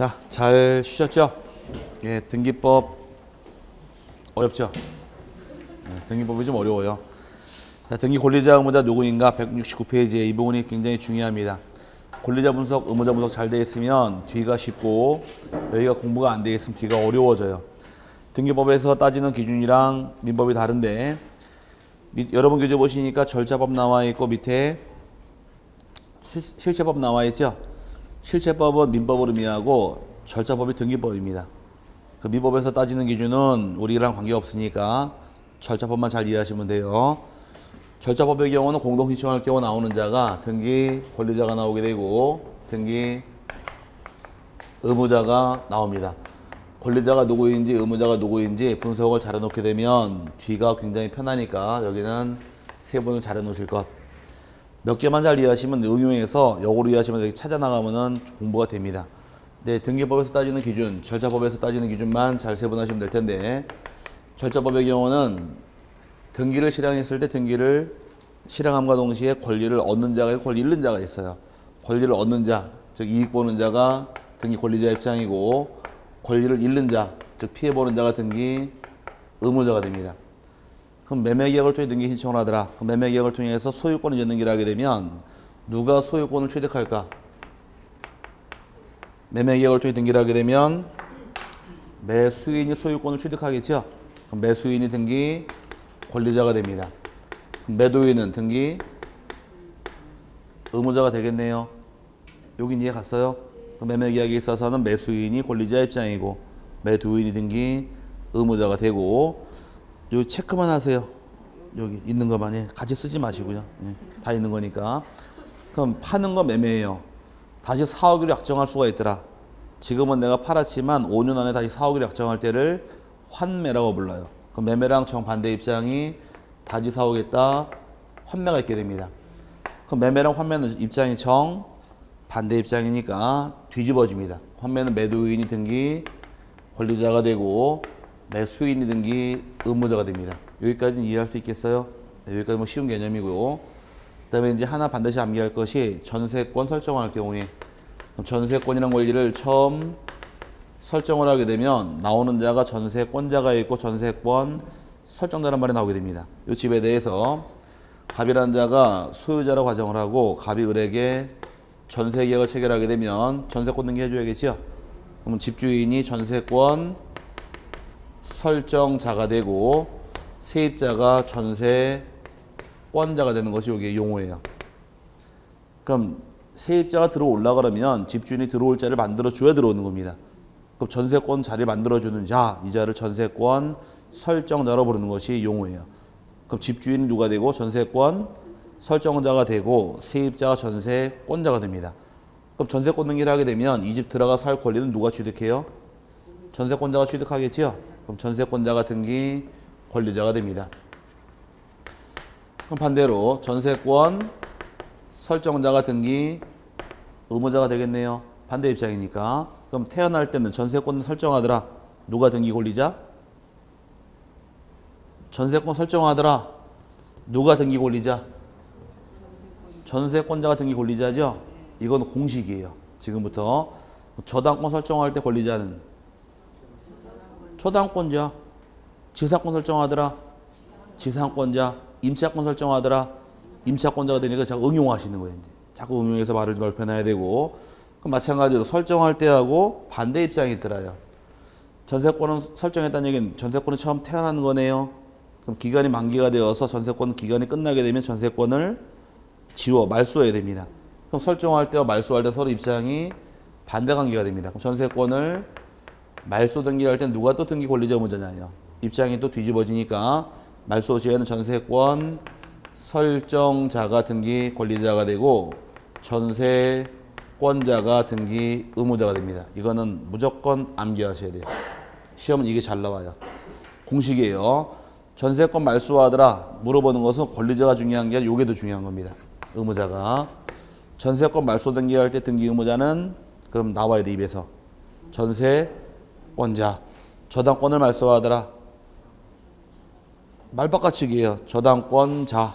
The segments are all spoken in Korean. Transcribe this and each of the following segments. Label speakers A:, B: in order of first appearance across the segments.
A: 자, 잘 쉬셨죠? 예, 등기법 어렵죠? 등기법이 좀 어려워요. 자, 등기 권리자 의무자 누구인가 169페이지에 이 부분이 굉장히 중요합니다. 권리자 분석, 의무자 분석 잘 되어 있으면 뒤가 쉽고 여기가 공부가 안 되어 있으면 뒤가 어려워져요. 등기법에서 따지는 기준이랑 민법이 다른데 여러분 교재 보시니까 절차법 나와 있고 밑에 실체법 나와 있죠? 실체법은 민법을 의미하고 절차법이 등기법입니다. 그 민법에서 따지는 기준은 우리랑 관계없으니까 절차법만 잘 이해하시면 돼요. 절차법의 경우는 공동신청할 경우 나오는 자가 등기 권리자가 나오게 되고 등기 의무자가 나옵니다. 권리자가 누구인지 의무자가 누구인지 분석을 잘 해놓게 되면 뒤가 굉장히 편하니까 여기는 세 번을 잘 해놓으실 것. 몇 개만 잘 이해하시면 응용해서 역으로 이해하시면 이렇게 찾아나가면은 공부가 됩니다. 네, 등기법에서 따지는 기준, 절차법에서 따지는 기준만 잘 세분하시면 될 텐데 절차법의 경우는 등기를 실행했을 때 등기를 실행함과 동시에 권리를 얻는 자가 있고 권리 잃는 자가 있어요. 권리를 얻는 자, 즉 이익 보는 자가 등기 권리자 입장이고 권리를 잃는 자, 즉 피해 보는 자가 등기 의무자가 됩니다. 그럼 매매계약을 통해 등기 신청을 하더라. 그럼 매매계약을 통해서 소유권을 이제 등기를 하게 되면 누가 소유권을 취득할까? 매매계약을 통해 등기를 하게 되면 매수인이 소유권을 취득하겠죠. 그럼 매수인이 등기 권리자가 됩니다. 그럼 매도인은 등기 의무자가 되겠네요. 여긴 이해 갔어요? 그럼 매매계약에 있어서는 매수인이 권리자 입장이고 매도인이 등기 의무자가 되고 여기 체크만 하세요. 여기 있는 것만 같이 쓰지 마시고요. 예, 다 있는 거니까. 그럼 파는 건 매매예요. 다시 사후기로 약정할 수가 있더라. 지금은 내가 팔았지만 5년 안에 다시 사후기로 약정할 때를 환매라고 불러요. 그럼 매매랑 정반대 입장이 다시 사오겠다. 환매가 있게 됩니다. 그럼 매매랑 환매는 입장이 정반대 입장이니까 뒤집어집니다. 환매는 매도인이 등기 권리자가 되고 매수인이 등기 의무자가 됩니다. 여기까지는 이해할 수 있겠어요? 네, 여기까지 뭐 쉬운 개념이고요. 그 다음에 이제 하나 반드시 암기할 것이 전세권 설정을 할 경우에 그럼 전세권이라는 권리를 처음 설정을 하게 되면 나오는 자가 전세권자가 있고 전세권 설정자란 말이 나오게 됩니다. 이 집에 대해서 갑이라는 자가 소유자라고 가정을 하고 갑이 을에게 전세계약을 체결하게 되면 전세권 등기해줘야겠죠? 그러면 집주인이 전세권 설정자가 되고 세입자가 전세권자가 되는 것이 여기에 용어예요. 그럼 세입자가 들어올라 그러면 집주인이 들어올 자를 만들어줘야 들어오는 겁니다. 그럼 전세권 자리를 만들어주는 자, 이 자를 전세권 설정자로 부르는 것이 용어예요. 그럼 집주인이 누가 되고 전세권 설정자가 되고 세입자가 전세권자가 됩니다. 그럼 전세권 등기를 하게 되면 이 집 들어가 살 권리는 누가 취득해요? 전세권자가 취득하겠지요? 그럼 전세권자가 등기 권리자가 됩니다. 그럼 반대로 전세권 설정자가 등기 의무자가 되겠네요. 반대 입장이니까. 그럼 태어날 때는 전세권 설정하더라. 누가 등기 권리자? 전세권 설정하더라. 누가 등기 권리자? 전세권자가 등기 권리자죠? 이건 공식이에요. 지금부터. 저당권 설정할 때 권리자는 초당권자, 지상권 설정하더라. 지상권자, 임차권 설정하더라. 임차권자가 되니까 자꾸 응용하시는 거예요. 이제. 자꾸 응용해서 말을 넓혀놔야 되고. 그럼 마찬가지로 설정할 때하고 반대 입장이 있더라요. 전세권은 설정했다는 얘기는 전세권이 처음 태어나는 거네요. 그럼 기간이 만기가 되어서 전세권 기간이 끝나게 되면 전세권을 말소해야 됩니다. 그럼 설정할 때와 말소할 때 서로 입장이 반대 관계가 됩니다. 그럼 전세권을 말소 등기할 때 누가 또 등기 권리자 의무자냐요. 입장이 또 뒤집어지니까 말소 시에는 전세권 설정자가 등기 권리자가 되고 전세권자가 등기 의무자가 됩니다. 이거는 무조건 암기하셔야 돼요. 시험은 이게 잘 나와요. 공식이에요. 전세권 말소하더라 물어보는 것은 권리자가 중요한 게 아니라 요게 더 중요한 겁니다. 의무자가. 전세권 말소 등기할 때 등기 의무자는 그럼 나와야 돼 입에서. 전세권자. 저당권을 말소하더라. 말바꿔치기예요. 저당권자.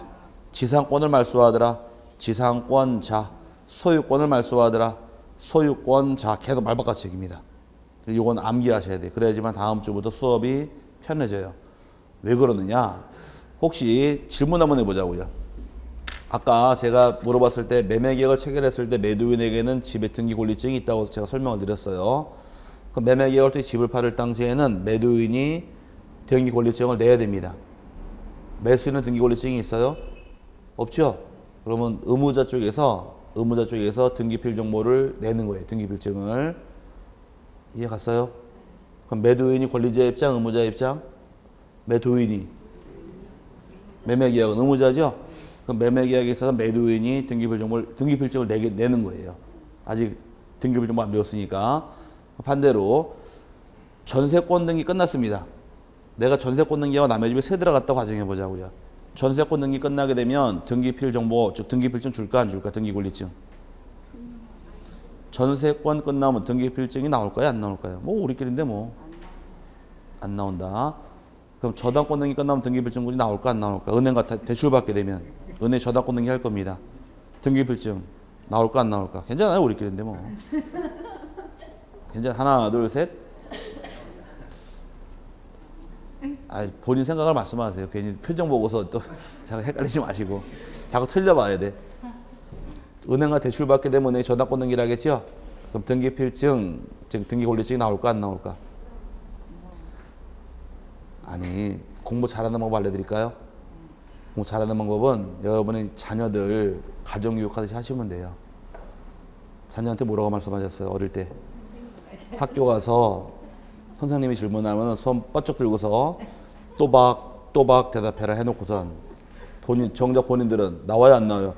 A: 지상권을 말소하더라. 지상권자. 소유권을 말소하더라. 소유권, 자, 계속 말바깥 얘기입니다. 이건 암기하셔야 돼요. 그래야지만 다음 주부터 수업이 편해져요. 왜 그러느냐? 혹시 질문 한번 해보자고요. 아까 제가 물어봤을 때 매매계약을 체결했을 때 매도인에게는 집의 등기권리증이 있다고 제가 설명을 드렸어요. 그 매매계약을 때 집을 팔을 당시에는 매도인이 등기권리증을 내야 됩니다. 매수인은 등기권리증이 있어요? 없죠? 그러면 의무자 쪽에서 등기필 정보를 내는 거예요. 등기필증을. 이해 갔어요? 그럼 매도인이 권리자 입장, 의무자 입장? 매도인이. 매매계약은 의무자죠? 그럼 매매계약에 있어서 매도인이 등기필증을 내는 거예요. 아직 등기필 정보 안 배웠으니까. 반대로 전세권 등기 끝났습니다. 내가 전세권 등기하고 남의 집에 새 들어갔다고 가정해 보자고요. 전세권 등기 끝나게 되면 등기필 정보, 즉 등기필증 줄까 안 줄까? 등기권리증. 전세권 끝나면 등기필증이 나올까요? 안 나올까요? 뭐 우리끼리인데 뭐. 안 나온다. 그럼 저당권 등기 끝나면 등기필증이 나올까 안 나올까? 은행과 대출 받게 되면 은행 저당권 등기 할 겁니다. 등기필증 나올까 안 나올까? 괜찮아요 우리끼리인데 뭐. 괜찮아. 하나 둘 셋. 아, 본인 생각을 말씀하세요. 괜히 표정 보고서 또 자꾸 헷갈리지 마시고 자꾸 틀려봐야 돼. 은행과 대출 받게 되면 은행이 저당권 등기를 하겠죠? 그럼 등기필증, 즉 등기권리증이 나올까 안 나올까? 아니, 공부 잘하는 방법 알려드릴까요? 공부 잘하는 방법은 여러분의 자녀들 가정교육하듯이 하시면 돼요. 자녀한테 뭐라고 말씀하셨어요? 어릴 때 학교 가서 선생님이 질문하면 손 뻗쩍 들고서 또박 대답해라 해놓고선 정작 본인들은 나와요 안 나와요?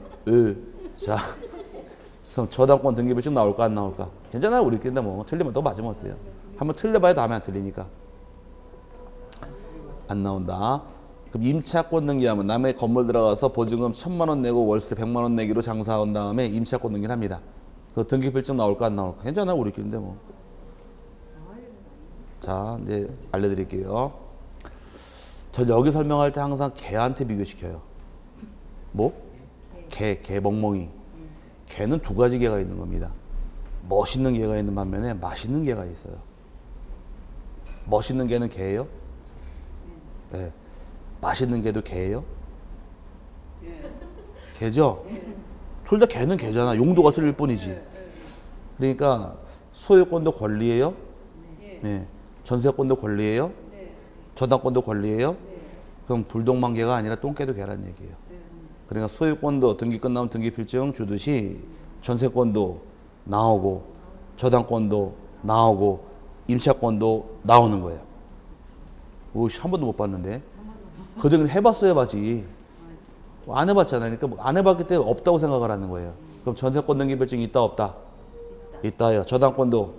A: 자, 그럼 저당권 등기필증 나올까 안 나올까? 괜찮아요 우리끼리 뭐 틀리면 또 맞으면 어때요? 한번 틀려봐야 다음에 안 틀리니까. 안 나온다. 그럼 임차권 등기하면 남의 건물 들어가서 보증금 1,000만 원 내고 월세 100만 원 내기로 장사한 다음에 임차권 등기를 합니다. 그 등기필증 나올까 안 나올까? 괜찮아요 우리끼리인데 뭐. 자, 이제 알려드릴게요. 전 여기 설명할 때 항상 개한테 비교시켜요. 뭐? 개 멍멍이. 개는 두 가지 개가 있는 겁니다. 멋있는 개가 있는 반면에 맛있는 개가 있어요. 멋있는 개는 개예요? 네. 맛있는 개도 개예요? 개죠? 둘 다 개는 개잖아. 용도가 틀릴 뿐이지. 그러니까 소유권도 권리예요? 네. 전세권도 권리예요? 저당권도 권리예요? 그럼 불독만개가 아니라 똥개도 개란 얘기예요. 그러니까 소유권도 등기 끝나면 등기필증 주듯이 전세권도 나오고 저당권도 나오고 임차권도 나오는 거예요. 오씨, 한 번도 못 봤는데. 그 등을 해봤어야 봤지. 안 해봤잖아요. 그러니까 안 해봤기 때문에 없다고 생각을 하는 거예요. 그럼 전세권 등기필증이 있다 없다? 있다요. 저당권도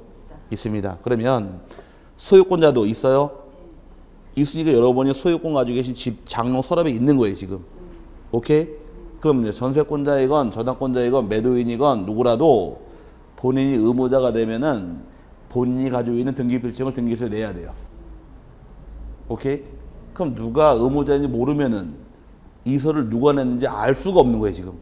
A: 있습니다. 그러면 소유권자도 있어요? 있으니까 여러분이 소유권 가지고 계신 집 장롱 서랍에 있는 거예요 지금. 오케이? 그럼 이제 전세권자이건 저당권자이건 매도인이건 누구라도 본인이 의무자가 되면은 본인이 가지고 있는 등기필증을 등기소에 내야 돼요. 오케이? 그럼 누가 의무자인지 모르면은 이서를 누가 냈는지 알 수가 없는 거예요 지금.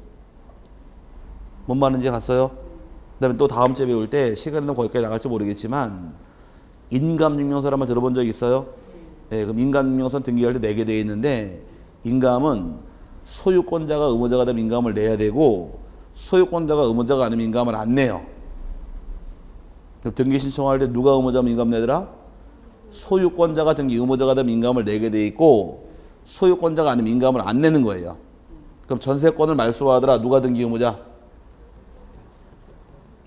A: 뭔 말인지 갔어요? 그 다음에 또 다음 주에 배울 때 시간은 거기까지 나갈지 모르겠지만 인감증명서를 한번 들어본 적 있어요? 네, 그럼 인감증명서는 등기할 때 내게 되어 있는데 인감은 소유권자가 의무자가 되면 인감을 내야 되고 소유권자가 의무자가 아니면 인감을 안 내요. 그럼 등기 신청할 때 누가 의무자면 인감 내더라? 소유권자가 등기 의무자가 되면 인감을 내게 돼 있고 소유권자가 아니면 인감을 안 내는 거예요. 그럼 전세권을 말소하더라 누가 등기 의무자?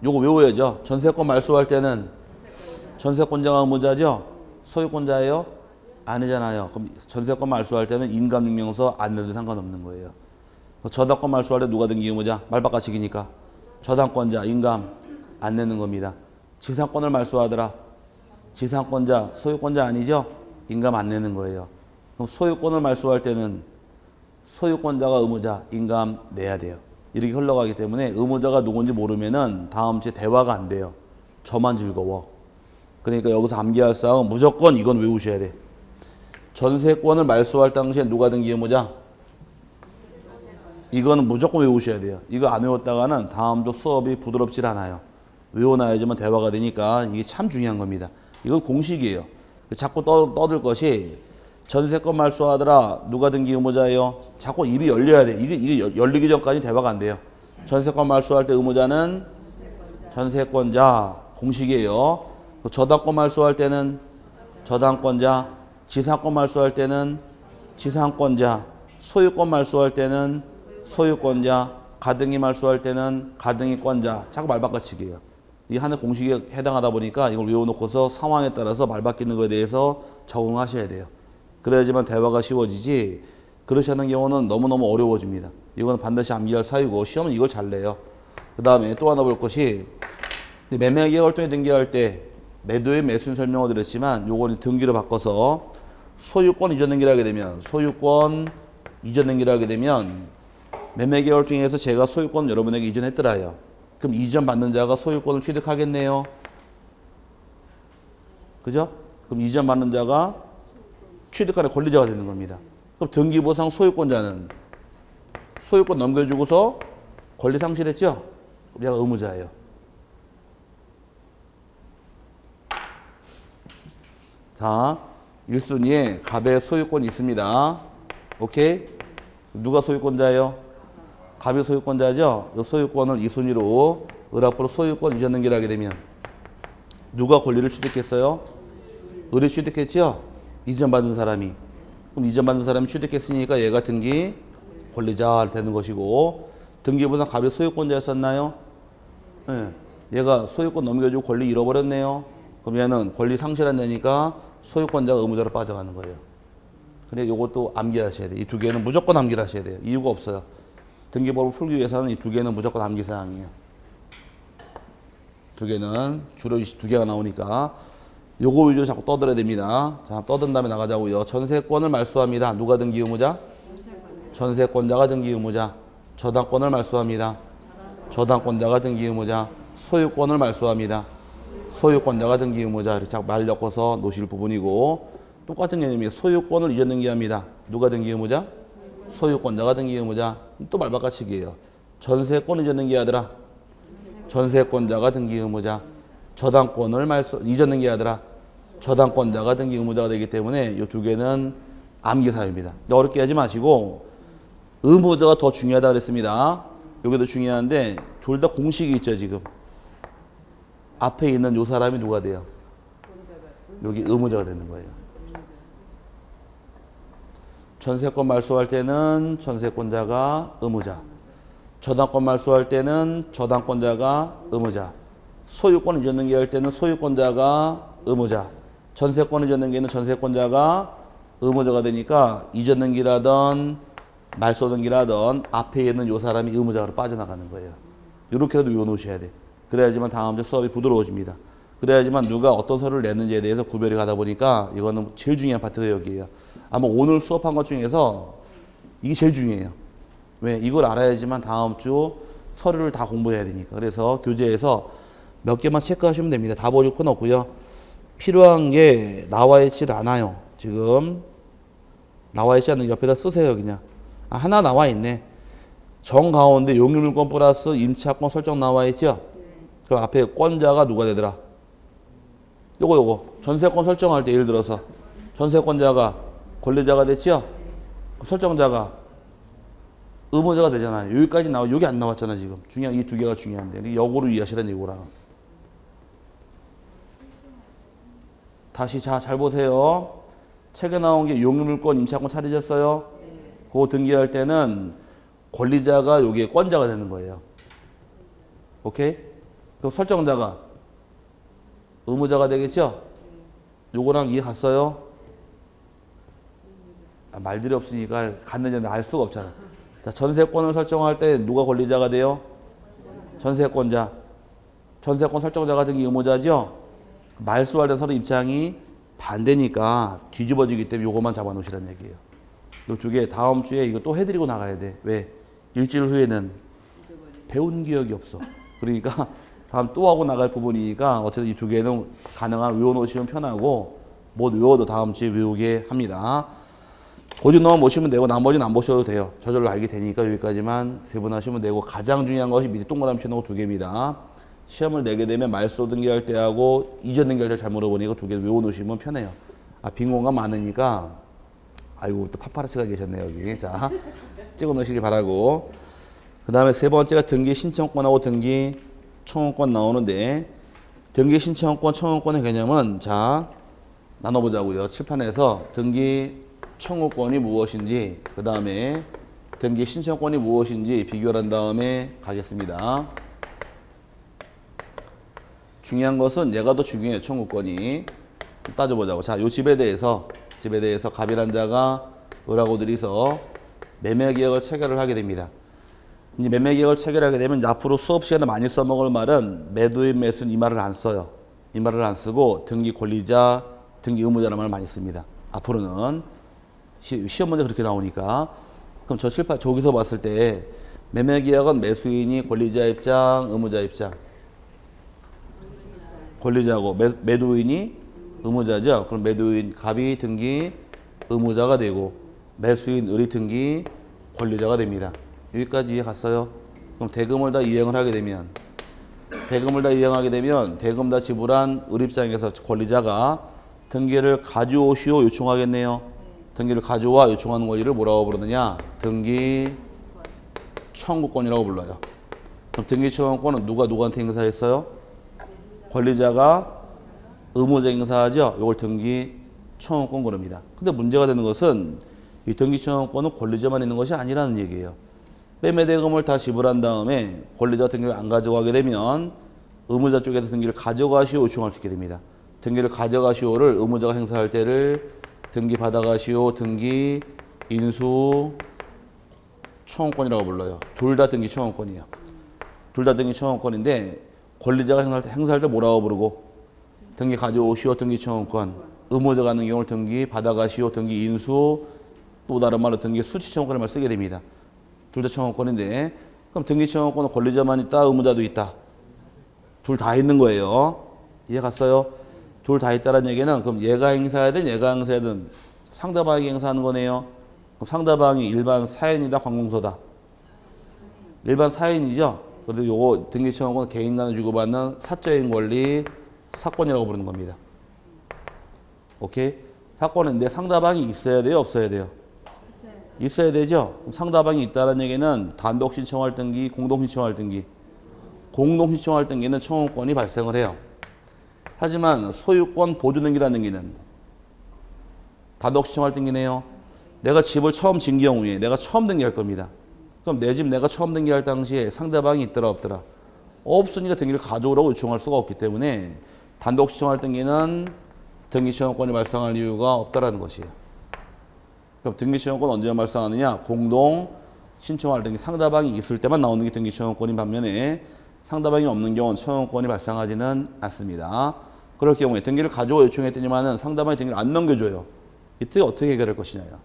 A: 요거 외워야죠. 전세권 말소할 때는 전세권자가 의무자죠? 소유권자예요? 아니잖아요. 그럼 전세권 말소할 때는 인감증명서 안 내도 상관없는 거예요. 저당권 말소할 때 누가 등기 의무자? 말바깥이기니까. 저당권자, 인감 안 내는 겁니다. 지상권을 말소하더라. 지상권자, 소유권자 아니죠? 인감 안 내는 거예요. 그럼 소유권을 말소할 때는 소유권자가 의무자, 인감 내야 돼요. 이렇게 흘러가기 때문에 의무자가 누군지 모르면은 다음 주에 대화가 안 돼요. 저만 즐거워. 그러니까 여기서 암기할 사항은 무조건 이건 외우셔야 돼. 전세권을 말소할 당시에 누가 등기 의무자? 이거는 무조건 외우셔야 돼요. 이거 안 외웠다가는 다음 주 수업이 부드럽질 않아요. 외워놔야지만 대화가 되니까 이게 참 중요한 겁니다. 이건 공식이에요. 자꾸 떠들 것이 전세권 말소하더라. 누가 등기 의무자예요? 자꾸 입이 열려야 돼. 이게 열리기 전까지 대화가 안 돼요. 전세권 말소할 때 의무자는 전세권자 공식이에요. 저당권 말소할 때는 저당권자, 지상권 말소할 때는 지상권자, 소유권 말소할 때는 소유권자, 가등기 말소할 때는 가등기권자. 자꾸 말 바꿔치기예요. 이 하나의 공식에 해당하다 보니까 이걸 외워놓고서 상황에 따라서 말 바뀌는 거에 대해서 적응하셔야 돼요. 그래야지만 대화가 쉬워지지 그렇지 않은 경우는 너무너무 어려워집니다. 이건 반드시 암기할 사유고 시험은 이걸 잘 내요. 그 다음에 또 하나 볼 것이 매매계약활동에 등기할 때 매도의 매수인 설명을 드렸지만 요거는 등기로 바꿔서 소유권 이전 등기를 하게 되면 소유권 이전 등기를 하게 되면 매매계약활동에서 제가 소유권 여러분에게 이전했더라요. 그럼 이전 받는 자가 소유권을 취득하겠네요. 그죠? 그럼 이전 받는 자가 취득권의 권리자가 되는 겁니다. 그럼 등기부상 소유권자는 소유권 넘겨주고서 권리 상실했죠? 그럼 얘가 의무자예요. 자, 1순위에 갑의 소유권이 있습니다. 오케이? 누가 소유권자예요? 갑이 소유권자죠? 이 소유권을 2순위로 을 앞으로 소유권 이전 등기를 하게 되면 누가 권리를 취득했어요? 을이 취득했죠? 이전받은 사람이. 그럼 이전받은 사람이 취득했으니까 얘가 등기 권리자 되는 것이고 등기부상 갑이 소유권자였었나요? 네. 얘가 소유권 넘겨주고 권리 잃어버렸네요. 그럼 얘는 권리 상실한 자니까 소유권자가 의무자로 빠져가는 거예요. 근데 이것도 암기하셔야 돼요. 이 두 개는 무조건 암기하셔야 돼요. 이유가 없어요. 등기법을 풀기 위해서는 이 두 개는 무조건 암기사항이에요. 두 개는 주로 이 두 개가 나오니까 요거 위주로 자꾸 떠들어야 됩니다. 자, 떠든 다음에 나가자고요. 전세권을 말소합니다. 누가 등기 의무자? 전세권자가 등기 의무자. 저당권을 말소합니다. 저당권자가 등기 의무자. 소유권을 말소합니다. 소유권자가 등기 의무자. 이렇게 자꾸 말 엮어서 놓으실 부분이고 똑같은 개념이에요. 소유권을 이전 등기합니다. 누가 등기 의무자? 소유권자가 등기 의무자. 또 말 바꿔치기예요. 전세권 이전 등기하더라. 전세권자가 등기 의무자. 저당권을 이전 등기하더라. 저당권자가 등기 의무자가 되기 때문에 이 두 개는 암기사유입니다. 어렵게 하지 마시고 의무자가 더 중요하다 그랬습니다. 여기도 중요한데 둘 다 공식이 있죠. 지금 앞에 있는 요 사람이 누가 돼요? 여기 의무자가 되는 거예요. 전세권 말소할 때는 전세권자가 의무자, 저당권 말소할 때는 저당권자가 의무자, 소유권 이전 등기할 때는 소유권자가 의무자, 전세권 이전 등기는 전세권자가 의무자가 되니까 이전 등기라든 말소 등기라든 앞에 있는 요 사람이 의무자로 빠져나가는 거예요. 이렇게라도 외워놓으셔야 돼. 그래야지만 다음 주 수업이 부드러워집니다. 그래야지만 누가 어떤 서류를 냈는지에 대해서 구별이 가다 보니까 이거는 제일 중요한 파트가 여기에요. 아마 오늘 수업한 것 중에서 이게 제일 중요해요. 왜? 이걸 알아야지만 다음 주 서류를 다 공부해야 되니까. 그래서 교재에서 몇 개만 체크하시면 됩니다. 다 버릴 건 없고요. 필요한 게 나와 있질 않아요. 지금 나와 있지 않는 옆에다 쓰세요. 그냥. 아, 하나 나와 있네. 정 가운데 용유물권 플러스 임차권 설정 나와 있죠? 그 앞에 권자가 누가 되더라? 요거 전세권 설정할 때 예를 들어서 전세권자가 권리자가 됐죠? 설정자가 의무자가 되잖아요. 여기까지 나와, 여기 안 나왔잖아, 지금. 중요한, 이 두 개가 중요한데. 역으로 이해하시라는 얘기구나. 다시, 자, 잘 보세요. 책에 나온 게 용유물권 임차권 찾으셨어요? 그거 등기할 때는 권리자가 여기에 권자가 되는 거예요. 오케이? 그럼 설정자가 의무자가 되겠죠? 요거랑 이해 갔어요? 아, 말들이 없으니까 갔는지 알 수가 없잖아. 자, 전세권을 설정할 때 누가 권리자가 돼요? 전세권자. 전세권 설정자가 등기 의무자죠? 말소할 때 서로 입장이 반대니까 뒤집어지기 때문에 요것만 잡아놓으시라는 얘기예요. 요 두 개 다음 주에 이거 또 해드리고 나가야 돼. 왜? 일주일 후에는 배운 기억이 없어. 그러니까 다음 또 하고 나갈 부분이니까 어쨌든 이 두 개는 가능한 외워놓으시면 편하고 못 외워도 다음 주에 외우게 합니다. 고지너만 보시면 되고 나머지는 안 보셔도 돼요. 저절로 알게 되니까 여기까지만 세분하시면 되고 가장 중요한 것이 밑에 동그라미 쳐놓고 두 개입니다. 시험을 내게 되면 말소 등기할 때하고 이전 등기할 때 잘 물어보니까 두 개 외워놓으시면 편해요. 아, 빈 공간 많으니까 아이고 또 파파라치가 계셨네요 여기. 자, 찍어 놓으시기 바라고. 그 다음에 세 번째가 등기 신청권하고 등기 청구권 나오는데 등기 신청권 청구권의 개념은 자 나눠보자고요. 칠판에서 등기 청구권이 무엇인지 그 다음에 등기 신청권이 무엇인지 비교를 한 다음에 가겠습니다. 중요한 것은 얘가 더 중요해요. 청구권이. 따져보자고. 자, 요 집에 대해서 갑이란 자가 을하고 들이서 매매계약을 체결을 하게 됩니다. 이제 매매계약을 체결하게 되면 이제 앞으로 수업 시간에 많이 써먹을 말은 매도인 매수인 이 말을 안 써요. 이 말을 안 쓰고 등기 권리자, 등기 의무자라는 말을 많이 씁니다. 앞으로는 시험 문제 그렇게 나오니까. 그럼 저 칠판 저기서 봤을 때 매매계약은 매수인이 권리자 입장, 의무자 입장. 권리자고 매도인이 의무자죠. 그럼 매도인 갑이 등기 의무자가 되고 매수인 을이 등기 권리자가 됩니다. 여기까지 이해 갔어요? 그럼 대금을 다 이행을 하게 되면 대금 다 지불한 을 입장에서 권리자가 등기를 가져오시오 요청하겠네요. 등기를 가져와 요청하는 권리를 뭐라고 부르느냐? 등기 청구권이라고 불러요. 그럼 등기 청구권은 누구한테 행사했어요? 권리자가 의무자 행사하죠. 이걸 등기 청구권 그럽니다. 근데 문제가 되는 것은 이 등기 청구권은 권리자만 있는 것이 아니라는 얘기예요. 매매대금을 다 지불한 다음에 권리자 등기를 안 가져가게 되면 의무자 쪽에서 등기를 가져가시오 요청할 수 있게 됩니다. 등기를 가져가시오를 의무자가 행사할 때를 등기 받아가시오 등기 인수 청구권이라고 불러요. 둘 다 등기 청구권이에요. 둘 다 등기 청구권인데 권리자가 행사할 때 뭐라고 부르고 등기 가져오시오 등기 청구권, 의무자가 하는 경우를 등기 받아가시오 등기 인수, 또 다른 말로 등기 수취 청구권을 말 쓰게 됩니다. 둘 다 청구권인데 그럼 등기 청구권은 권리자만 있다 의무자도 있다. 둘 다 있는 거예요. 이해 갔어요? 둘 다 있다는 얘기는 그럼 얘가 행사하든 얘가 행사하든 상대방이 행사하는 거네요. 그럼 상대방이 일반 사인이다 관공서다. 일반 사인이죠. 그래도 요거 등기 청구권 개인 간에 주고받는 사적인 권리 사건이라고 부르는 겁니다. 오케이? 사건인데 상대방이 있어야 돼요? 없어야 돼요? 있어야 되죠? 그럼 상대방이 있다는 얘기는 단독 신청할 등기, 공동 신청할 등기. 공동 신청할 등기는 청구권이 발생을 해요. 하지만 소유권 보존 등기라는 등기는 단독 신청할 등기네요. 내가 집을 처음 진 경우에 내가 처음 등기할 겁니다. 그럼 내 집 내가 처음 등기할 당시에 상대방이 있더라 없더라? 없으니까 등기를 가져오라고 요청할 수가 없기 때문에 단독 신청할 등기는 등기 청구권이 발생할 이유가 없다라는 것이에요. 그럼 등기 청구권 언제 발생하느냐? 공동 신청할 등기 상대방이 있을 때만 나오는 게 등기 청구권인 반면에 상대방이 없는 경우는 청구권이 발생하지는 않습니다. 그럴 경우에 등기를 가져와 요청했더니만은 상대방이 등기를 안 넘겨줘요. 이때 어떻게 해결할 것이냐요.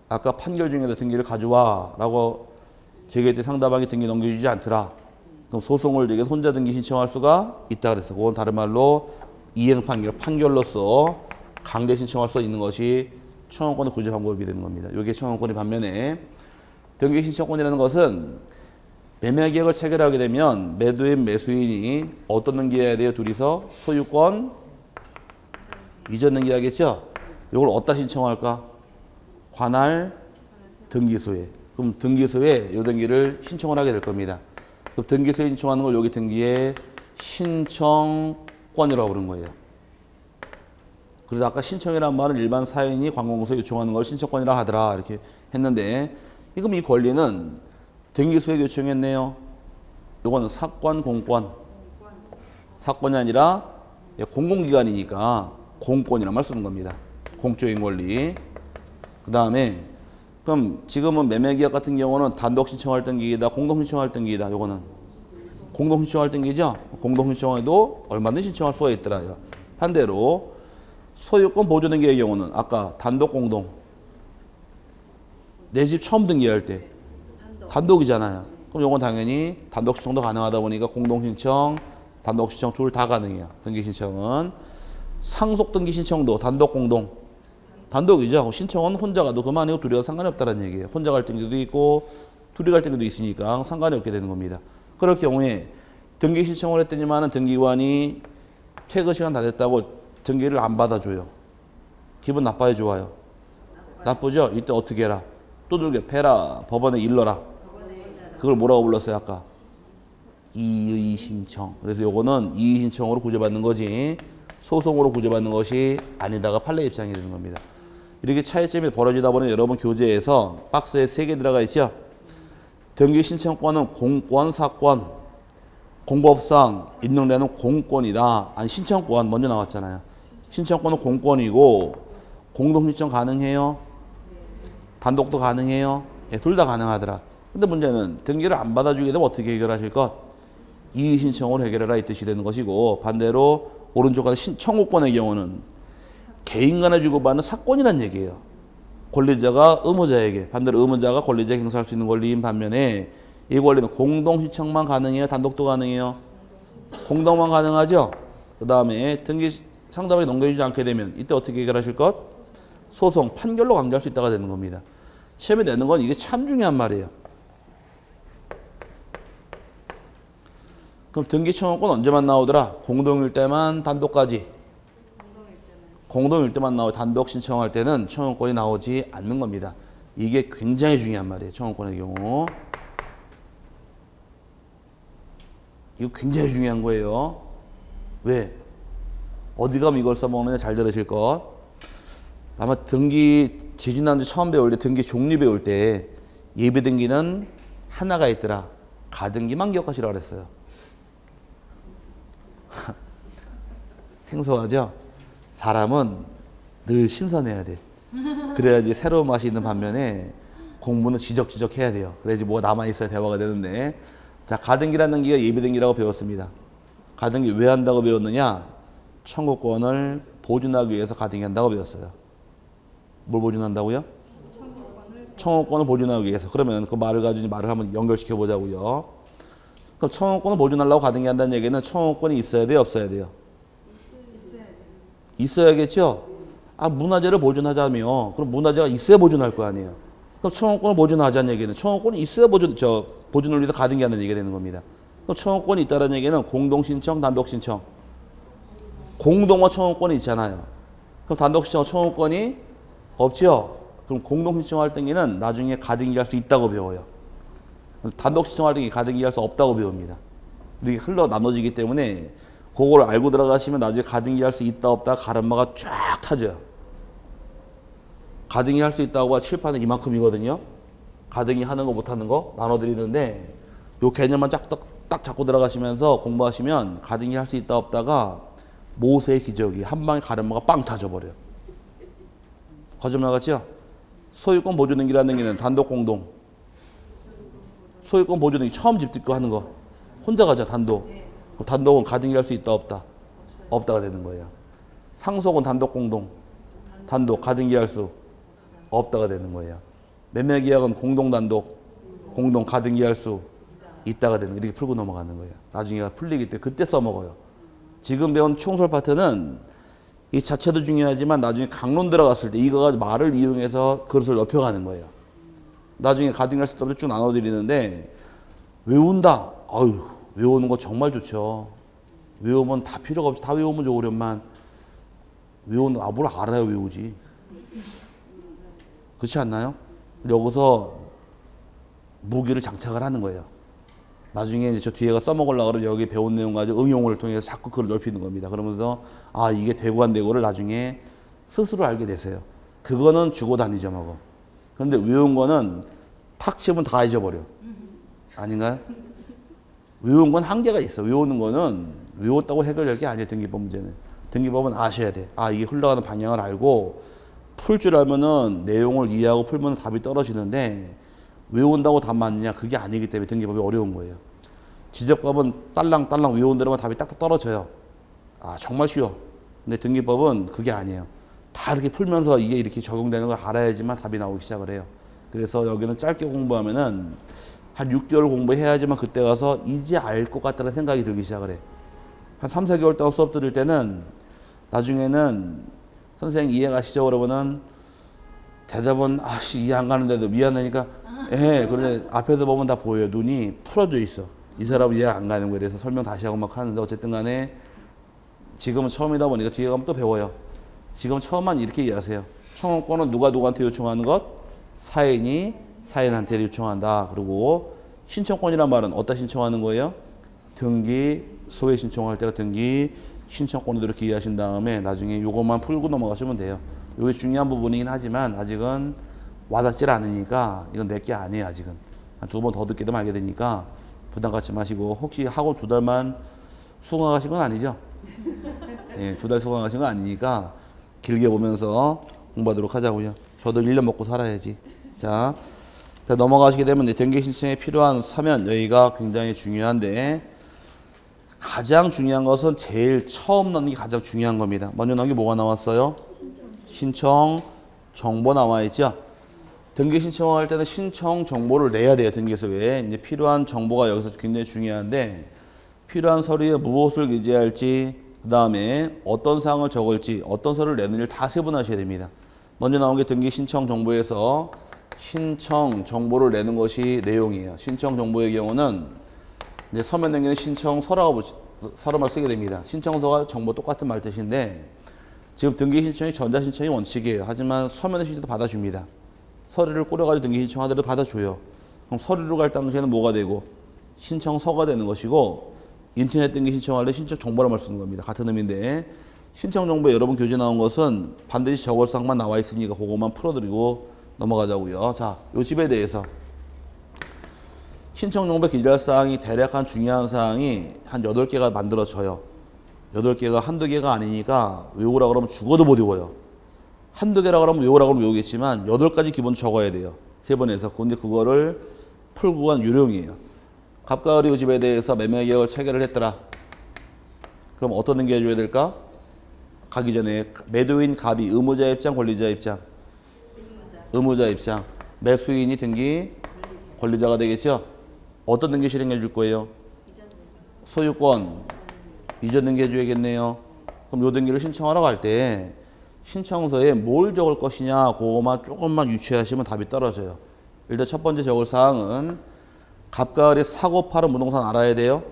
A: 아까 판결 중에도 등기를 가져와 라고 제기했더니 상대방이 등기 넘겨주지 않더라. 그럼 소송을 제기해서 혼자 등기 신청할 수가 있다 그랬어. 그건 다른 말로 이행 판결로서 강제 신청할 수 있는 것이 청구권의 구제 방법이 되는 겁니다. 이게 청구권의 반면에 등기 신청권이라는 것은 매매 계약을 체결하게 되면 매도인 매수인이 어떤 등기해야 돼요? 둘이서 소유권 이전 등기하겠죠? 이걸 어디다 신청할까? 관할 등기소에. 그럼 등기소에 이 등기를 신청을 하게 될 겁니다. 그럼 등기소에 신청하는 걸 여기 등기의 신청권이라고 부르는 거예요. 그래서 아까 신청이란 말은 일반 사인이 관공서에 요청하는 걸 신청권이라 하더라 이렇게 했는데 그럼 이 권리는 등기소에 요청했네요. 이거는 사권, 공권. 사권이 아니라 공공기관이니까 공권이란 말 쓰는 겁니다. 공적인 권리. 그 다음에 그럼 지금은 매매계약 같은 경우는 단독 신청할 등기이다, 공동 신청할 등기이다. 요거는 공동 신청할 등기죠. 공동 신청에도 얼마든지 신청할 수가 있더라요. 반대로 소유권 보존 등기의 경우는 아까 단독 공동 내 집 처음 등기할 때 단독이잖아요. 그럼 요건 당연히 단독 신청도 가능하다 보니까 공동 신청, 단독 신청 둘 다 가능해요. 등기 신청은 상속 등기 신청도 단독 공동 단독이죠. 신청은 혼자 가도 그만이고 둘이 가도 상관이 없다는 얘기예요. 혼자 갈 등기도 있고 둘이 갈 등기도 있으니까 상관이 없게 되는 겁니다. 그럴 경우에 등기 신청을 했더니만은 등기관이 퇴근 시간 다 됐다고 등기를 안 받아줘요. 기분 나빠요, 좋아요? 나쁘죠? 이때 어떻게 해라? 두들겨 패라. 법원에 일러라. 그걸 뭐라고 불렀어요, 아까? 이의 신청. 그래서 요거는 이의 신청으로 구제받는 거지 소송으로 구제받는 것이 아니다가 판례 입장이 되는 겁니다. 이렇게 차이점이 벌어지다 보니 여러분 교재에서 박스에 3개 들어가 있죠. 등기 신청권은 공권, 사권. 공법상 인정되는 공권이다. 아니 신청권 먼저 나왔잖아요. 신청권은 공권이고 공동신청 가능해요? 단독도 가능해요? 예, 둘 다 가능하더라. 근데 문제는 등기를 안 받아주게 되면 어떻게 해결하실 것? 이의 신청으로 해결해라 이 뜻이 되는 것이고 반대로 오른쪽 가는 청구권의 경우는 개인 간에 주고받는 사건이란 얘기예요. 권리자가 의무자에게 반대로 의무자가 권리자에게 행사할 수 있는 권리인 반면에 이 권리는 공동 신청만 가능해요? 단독도 가능해요? 공동만 가능하죠? 그 다음에 등기 상담에 넘겨주지 않게 되면 이때 어떻게 해결하실 것? 소송, 판결로 강제할 수 있다가 되는 겁니다. 시험에 내는 건 이게 참 중요한 말이에요. 그럼 등기 청구권 언제만 나오더라? 공동일 때만 단독까지? 공동일 때만 나오고 단독 신청할 때는 청구권이 나오지 않는 겁니다. 이게 굉장히 중요한 말이에요. 청구권의 경우. 이거 굉장히 중요한 거예요. 왜? 어디 가면 이걸 써먹느냐 잘 들으실 것. 아마 등기 지지난주 처음 배울 때 등기 종류 배울 때 예비 등기는 하나가 있더라. 가등기만 기억하시라고 그랬어요. 생소하죠? 사람은 늘 신선해야 돼. 그래야지 새로운 맛이 있는 반면에 공부는 지적지적 해야 돼요. 그래야지 뭐가 남아있어야 대화가 되는데 자, 가등기라는 등기가 예비등기라고 배웠습니다. 가등기 왜 한다고 배웠느냐? 청구권을 보존하기 위해서 가등기 한다고 배웠어요. 뭘 보존한다고요? 청구권을 보존하기 위해서. 그러면 그 말을 가지고 말을 한번 연결시켜 보자고요. 그럼 청구권을 보존하려고 가등기 한다는 얘기는 청구권이 있어야 돼요? 없어야 돼요? 있어야겠죠? 아, 문화재를 보존하자며. 그럼 문화재가 있어야 보존할 거 아니에요. 그럼 청구권을 보존하자는 얘기는 청구권이 있어야 보존을 위해서 가등기 하는 얘기가 되는 겁니다. 그럼 청구권이 있다는 얘기는 공동신청, 단독신청. 공동화 청구권이 있잖아요. 그럼 단독신청 청구권이 없죠? 그럼 공동신청할 때는 나중에 가등기 할 수 있다고 배워요. 단독신청할 때 가등기 할 수 없다고 배웁니다. 이렇게 흘러 나눠지기 때문에 그걸 알고 들어가시면 나중에 가등기 할 수 있다 없다 가름마가 쫙 타져요. 가등기 할 수 있다고가 칠판은 이만큼이거든요. 가등기 하는 거 못하는 거 나눠드리는데 요 개념만 딱 잡고 들어가시면서 공부하시면 가등기 할 수 있다 없다가 모세의 기적이 한 방에 가름마가 빵 타져버려요. 거짓말 같지요? 소유권 보존등기라는 등기는 단독 공동. 소유권 보존등기 처음 집 짓고 하는 거 혼자 가죠. 단독. 단독은 가등기 할 수 있다 없다? 없다가 되는 거예요. 상속은 단독 공동. 단독 가등기 할 수 없다가 되는 거예요. 매매계약은 공동 단독 공동 가등기 할 수 있다가 되는 이렇게 풀고 넘어가는 거예요. 나중에 풀리기 때문에 그때 써먹어요. 지금 배운 총설 파트는 이 자체도 중요하지만 나중에 강론 들어갔을 때 이거가 말을 이용해서 그릇을 넓혀가는 거예요. 나중에 가등기 할 수 있다고 쭉 나눠드리는데 외운다. 아유 외우는 거 정말 좋죠. 외우면 다 필요가 없이 다 외우면 좋으련만 외우는 뭘 알아야 외우지. 그렇지 않나요? 여기서 무기를 장착을 하는 거예요. 나중에 이제 저 뒤에가 써먹으려고 그러면 여기 배운 내용 가지고 응용을 통해서 자꾸 그걸 넓히는 겁니다. 그러면서 아 이게 되고 안 되고를 나중에 스스로 알게 되세요. 그거는 주고 다니죠 뭐. 그런데 외운 거는 탁 치면 다 잊어버려. 아닌가요? 외운 건 한계가 있어. 외우는 거는 외웠다고 해결될 게 아니에요. 등기법 문제는. 등기법은 아셔야 돼. 아 이게 흘러가는 방향을 알고 풀 줄 알면은 내용을 이해하고 풀면 답이 떨어지는데 외운다고 답 맞느냐? 그게 아니기 때문에 등기법이 어려운 거예요. 지적법은 딸랑딸랑 외운 대로만 답이 딱딱 떨어져요. 아 정말 쉬워. 근데 등기법은 그게 아니에요. 다 이렇게 풀면서 이게 이렇게 적용되는 걸 알아야지만 답이 나오기 시작을 해요. 그래서 여기는 짧게 공부하면은 한 6개월 공부해야지만 그때 가서 이제 알 것 같다는 생각이 들기 시작을 해. 한 3, 4개월 동안 수업 들을 때는 나중에는 선생님 이해 가시죠? 그러면은 대답은 아씨 이해 안 가는데도 미안하니까 예, 그런데 앞에서 보면 다 보여요. 눈이 풀어져 있어. 이 사람은 이해 안 가는 거예요. 그래서 설명 다시 하고 막 하는데 어쨌든 간에 지금은 처음이다 보니까 뒤에 가면 또 배워요. 지금 처음만 이렇게 이해하세요. 청구권은 누가 누구한테 요청하는 것? 사인이 사인한테 요청한다. 그리고 신청권이란 말은 어디다 신청하는 거예요? 등기, 소외 신청할 때가 등기, 신청권으로 이렇게 이해하신 다음에 나중에 요것만 풀고 넘어가시면 돼요. 이게 중요한 부분이긴 하지만 아직은 와닿질 않으니까 이건 내 게 아니에요. 아직은. 한 2번 더 듣게 되면 알게 되니까 부담 갖지 마시고 혹시 학원 2달만 수강하신 건 아니죠? 예, 2달 수강하신 건 아니니까 길게 보면서 공부하도록 하자고요. 저도 1년 먹고 살아야지. 자, 넘어가시게 되면 등기 신청에 필요한 서면 여기가 굉장히 중요한데 가장 중요한 것은 제일 처음 넣는 게 가장 중요한 겁니다. 먼저 넣은 게 뭐가 나왔어요? 신청 정보 나와 있죠. 등기 신청할 때는 신청 정보를 내야 돼요. 등기소 외에 이제 필요한 정보가 여기서 굉장히 중요한데 필요한 서류에 무엇을 기재할지 그 다음에 어떤 사항을 적을지 어떤 서류를 내는지를 다 세분하셔야 됩니다. 먼저 나온 게 등기 신청 정보에서 신청 정보를 내는 것이 내용이에요. 신청 정보의 경우는 이제 서면 등기는 신청서라고 서로만 쓰게 됩니다. 신청서가 정보 똑같은 말 뜻인데 지금 등기 신청이 전자 신청이 원칙이에요. 하지만 서면 신청도 받아줍니다. 서류를 꾸려가지고 등기 신청하더라도 받아줘요. 그럼 서류로 갈 당시에는 뭐가 되고 신청서가 되는 것이고 인터넷 등기 신청할 때 신청 정보란 말 쓰는 겁니다. 같은 의미인데 신청 정보에 여러분 교재 나온 것은 반드시 적을 사항만 나와 있으니까 그것만 풀어드리고 넘어가자고요. 자, 요 집에 대해서 신청 정보 기재할 사항이 대략 한 중요한 사항이 한 8개가 만들어져요. 8개가 한두 개가 아니니까 외우라 그러면 죽어도 못 외워요. 한두 개라 그러면 외우라 그러면 외우겠지만 8가지 기본 적어야 돼요. 3번에서. 근데 그거를 풀고 간 요령이에요. 갑과 을의 집에 대해서 매매 계약을 체결을 했더라. 그럼 어떤 등기 해줘야 될까? 가기 전에 매도인 갑이 의무자 입장, 권리자 입장. 의무자 입장. 매수인이 등기 권리자가 되겠죠? 어떤 등기 실행해 줄 거예요? 소유권. 이전 등기 해줘야겠네요. 그럼 요 등기를 신청하러 갈 때 신청서에 뭘 적을 것이냐 그거만 조금만 유추하시면 답이 떨어져요. 일단 첫 번째 적을 사항은 갑과 을이 사고 파는 부동산 알아야 돼요.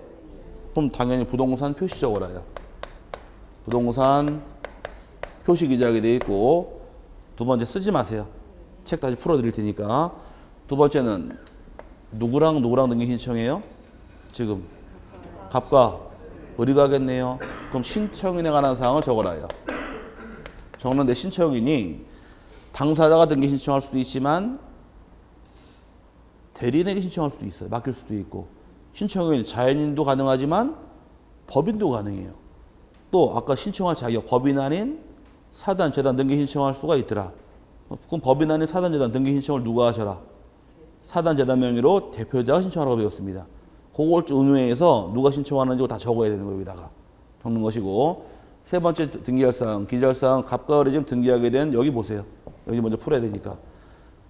A: 그럼 당연히 부동산 표시 적으라요. 부동산 표시 기재하게 돼 있고 두 번째 쓰지 마세요. 책 다시 풀어드릴 테니까. 두 번째는 누구랑 등기 신청해요? 지금 갑과 을이 가겠네요. 그럼 신청인에 관한 사항을 적어라요. 적는데 신청인이 당사자가 등기 신청할 수도 있지만 대리인에게 신청할 수도 있어요. 맡길 수도 있고. 신청인 자연인도 가능하지만 법인도 가능해요. 또 아까 신청할 자격 법인 아닌 사단, 재단 등기 신청할 수가 있더라. 그럼 법인 아닌 사단, 재단 등기 신청을 누가 하셔라? 사단, 재단 명의로 대표자가 신청하라고 배웠습니다. 그걸 의무회에서 누가 신청하는지 다 적어야 되는 거예요. 여기다가 적는 것이고. 세 번째 등기할 사항, 기재할 사항, 갑과 을이 지금 등기하게 된 여기 보세요. 여기 먼저 풀어야 되니까.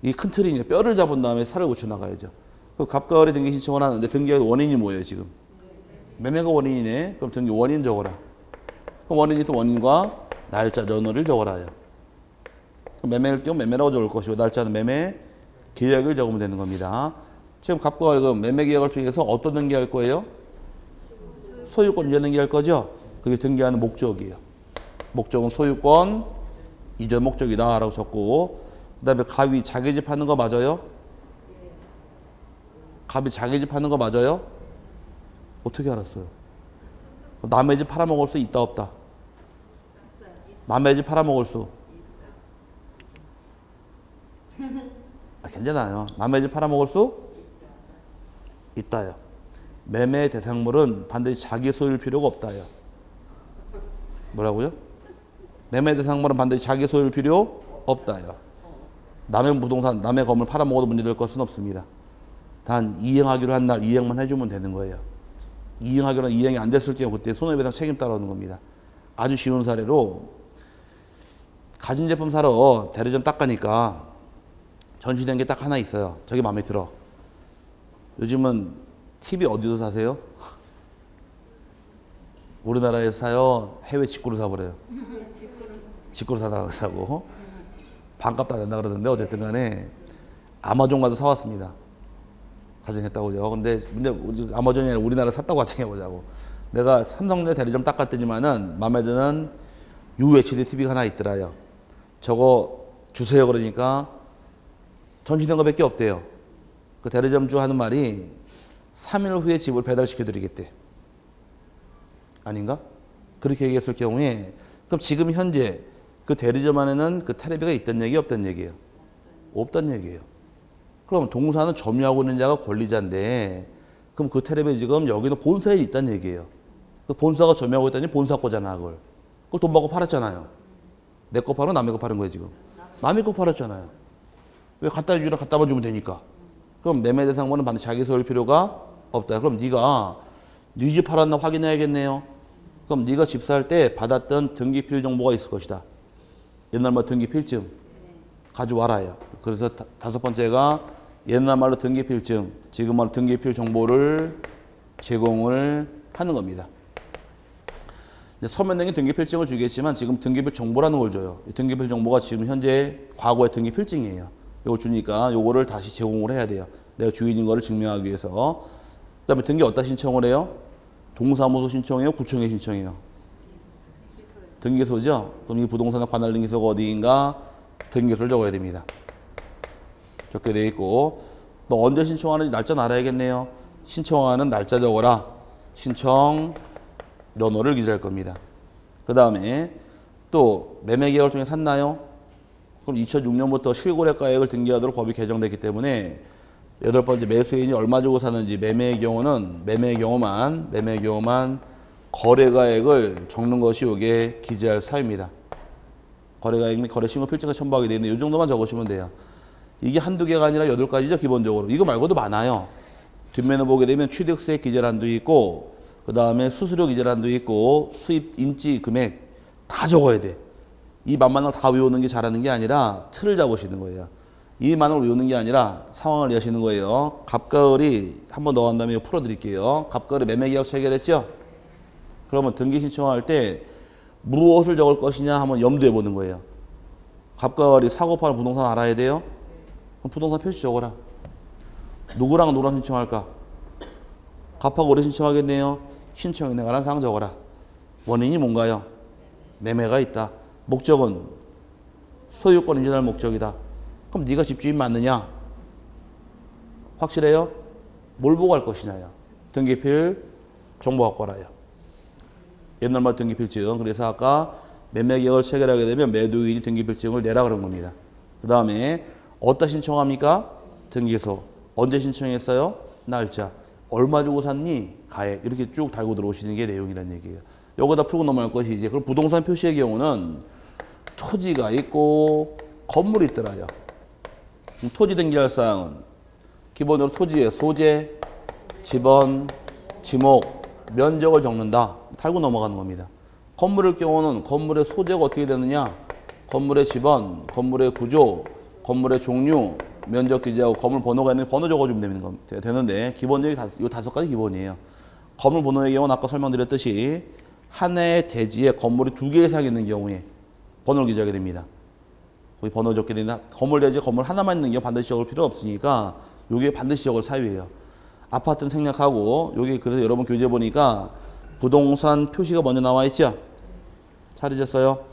A: 이 큰 틀이 뼈를 잡은 다음에 살을 고쳐 나가야죠. 그 갑과 을이 등기 신청을 하는데 등기의 원인이 뭐예요, 지금? 매매가 원인이네. 그럼 등기 원인 적어라. 그럼 원인이 또 원인과 날짜, 연월을 적어라요. 그럼 매매를 띄우면 매매라고 적을 것이고 날짜는 매매 계약을 적으면 되는 겁니다. 지금 갑과 을 매매 계약을 통해서 어떤 등기할 거예요? 소유권 이전 등기할 거죠? 그게 등기하는 목적이에요. 목적은 소유권 이전 목적이다 라고 적고 그 다음에 갑이 자기 집 하는 거 맞아요? 갑이 자기 집 하는 거 맞아요? 어떻게 알았어요? 남의 집 팔아먹을 수 있다 없다? 남의 집 팔아먹을 수 괜찮아요. 남의 집 팔아먹을 수 있다요. 매매 대상물은 반드시 자기 소유일 필요가 없다요. 뭐라고요? 매매 대상물은 반드시 자기 소유일 필요 없다요. 남의 부동산, 남의 건물 팔아먹어도 문제될 것은 없습니다. 단 이행하기로 한 날 이행만 해주면 되는 거예요. 이행하기로 이행이 안 됐을 경우 그때 손해배상 책임 따라오는 겁니다. 아주 쉬운 사례로 가전제품 사러 대리점 딱 가니까 전시된 게 딱 하나 있어요. 저게 마음에 들어. 요즘은 TV 어디서 사세요? 우리나라에서 사요? 해외 직구로 사버려요. 직구로 사다가 사고 반값도 안 된다 그러던데 어쨌든 간에 아마존 가서 사왔습니다. 가정했다고요. 근데 아마존이 아니라 우리나라 샀다고 가정해보자고. 내가 삼성전자 대리점 딱 갔더니만은 마음에 드는 UHD TV가 하나 있더라요. 저거 주세요 그러니까 전시된 거밖에 없대요. 그 대리점주 하는 말이 3일 후에 집을 배달시켜 드리겠대. 아닌가? 그렇게 얘기했을 경우에 그럼 지금 현재 그 대리점 안에는 그 테레비가 있던 얘기 없던 얘기예요? 없던 얘기예요. 그럼 동사는 점유하고 있는 자가 권리자인데 그럼 그 테레비 지금 여기는 본사에 있다는 얘기예요. 그 본사가 점유하고 있다니 본사 거잖아 그걸. 그걸 돈 받고 팔았잖아요. 내 거 팔은 남의 거 파는 거예요 지금. 남의 거 팔았잖아요. 왜 갖다 주라 갖다만 주면 되니까. 그럼 매매 대상권은 반드시 자기 소유일 필요가 없다. 그럼 네가 네 집 팔았나 확인해야겠네요. 그럼 네가 집 살 때 받았던 등기필 정보가 있을 것이다. 옛날 말 등기필증 가져와라요. 그래서 다섯 번째가 옛날 말로 등기필증, 지금 말로 등기필 정보를 제공을 하는 겁니다. 서면등기 등기필증을 주겠지만 지금 등기필 정보라는 걸 줘요. 이 등기필 정보가 지금 현재 과거의 등기필증이에요. 이걸 주니까 요거를 다시 제공을 해야 돼요. 내가 주인인 거를 증명하기 위해서. 그 다음에 등기 어디다 신청을 해요? 동사무소 신청해요? 구청에 신청해요? 등기소죠? 그럼 이 부동산의 관할 등기소가 어디인가? 등기소를 적어야 됩니다. 적게 되어 있고 너 언제 신청하는지 날짜는 알아야겠네요. 신청하는 날짜 적어라. 신청 연호를 기재할 겁니다. 그 다음에 또 매매계약을 통해 샀나요? 그럼 2006년부터 실거래가액을 등기하도록 법이 개정됐기 때문에 여덟 번째 매수인이 얼마 주고 사는지 매매의 경우만 거래가액을 적는 것이 이게 기재할 사유입니다. 거래가액 및 거래신고 필증을 첨부하게 되어 있는데 이 정도만 적으시면 돼요. 이게 한두 개가 아니라 8가지죠 기본적으로. 이거 말고도 많아요. 뒷면에 보게 되면 취득세 기재란도 있고 그 다음에 수수료 기재란도 있고 수입 인지 금액 다 적어야 돼. 이 만만을 다 외우는 게 잘하는 게 아니라 틀을 잡으시는 거예요. 이 만을 외우는 게 아니라 상황을 이해하시는 거예요. 갑가을이 한번 넣은 다음에 풀어드릴게요. 갑가을이 매매계약 체결했죠? 그러면 등기 신청할 때 무엇을 적을 것이냐 한번 염두해 보는 거예요. 갑가을이 사고 파는 부동산 알아야 돼요? 그럼 부동산 표시 적어라. 누구랑 신청할까? 갑하고 오래 신청하겠네요. 신청인에 관한 사항 적어라. 원인이 뭔가요? 매매가 있다. 목적은 소유권 인정할 목적이다. 그럼 네가 집주인 맞느냐? 확실해요? 뭘 보고 할 것이냐요? 등기필 정보 갖고 와라요. 옛날 말 등기필증. 그래서 아까 매매계약을 체결하게 되면 매도인이 등기필증을 내라 그런 겁니다. 그 다음에 어디다 신청합니까? 등기소. 언제 신청했어요? 날짜. 얼마 주고 샀니? 가액. 이렇게 쭉 달고 들어오시는 게 내용이란 얘기예요. 요거 다 풀고 넘어갈 것이 이제 그럼 부동산 표시의 경우는 토지가 있고 건물이 있더라요. 토지 등기할 사항은 기본적으로 토지의 소재, 지번, 지목, 면적을 적는다. 달고 넘어가는 겁니다. 건물의 경우는 건물의 소재가 어떻게 되느냐? 건물의 지번, 건물의 구조, 건물의 종류, 면적 기재하고 건물 번호가 있는 번호 적어주면 되는데 기본적인 이 5가지 기본이에요. 건물 번호의 경우는 아까 설명드렸듯이 한 해의 대지에 건물이 2개 이상 있는 경우에 번호를 기재하게 됩니다. 거기 번호 적게 되는데 건물 대지에 건물 하나만 있는 경우 반드시 적을 필요 없으니까 이게 반드시 적을 사유예요. 아파트는 생략하고 여기 그래서 여러분 교재 보니까 부동산 표시가 먼저 나와 있죠? 찾으셨어요?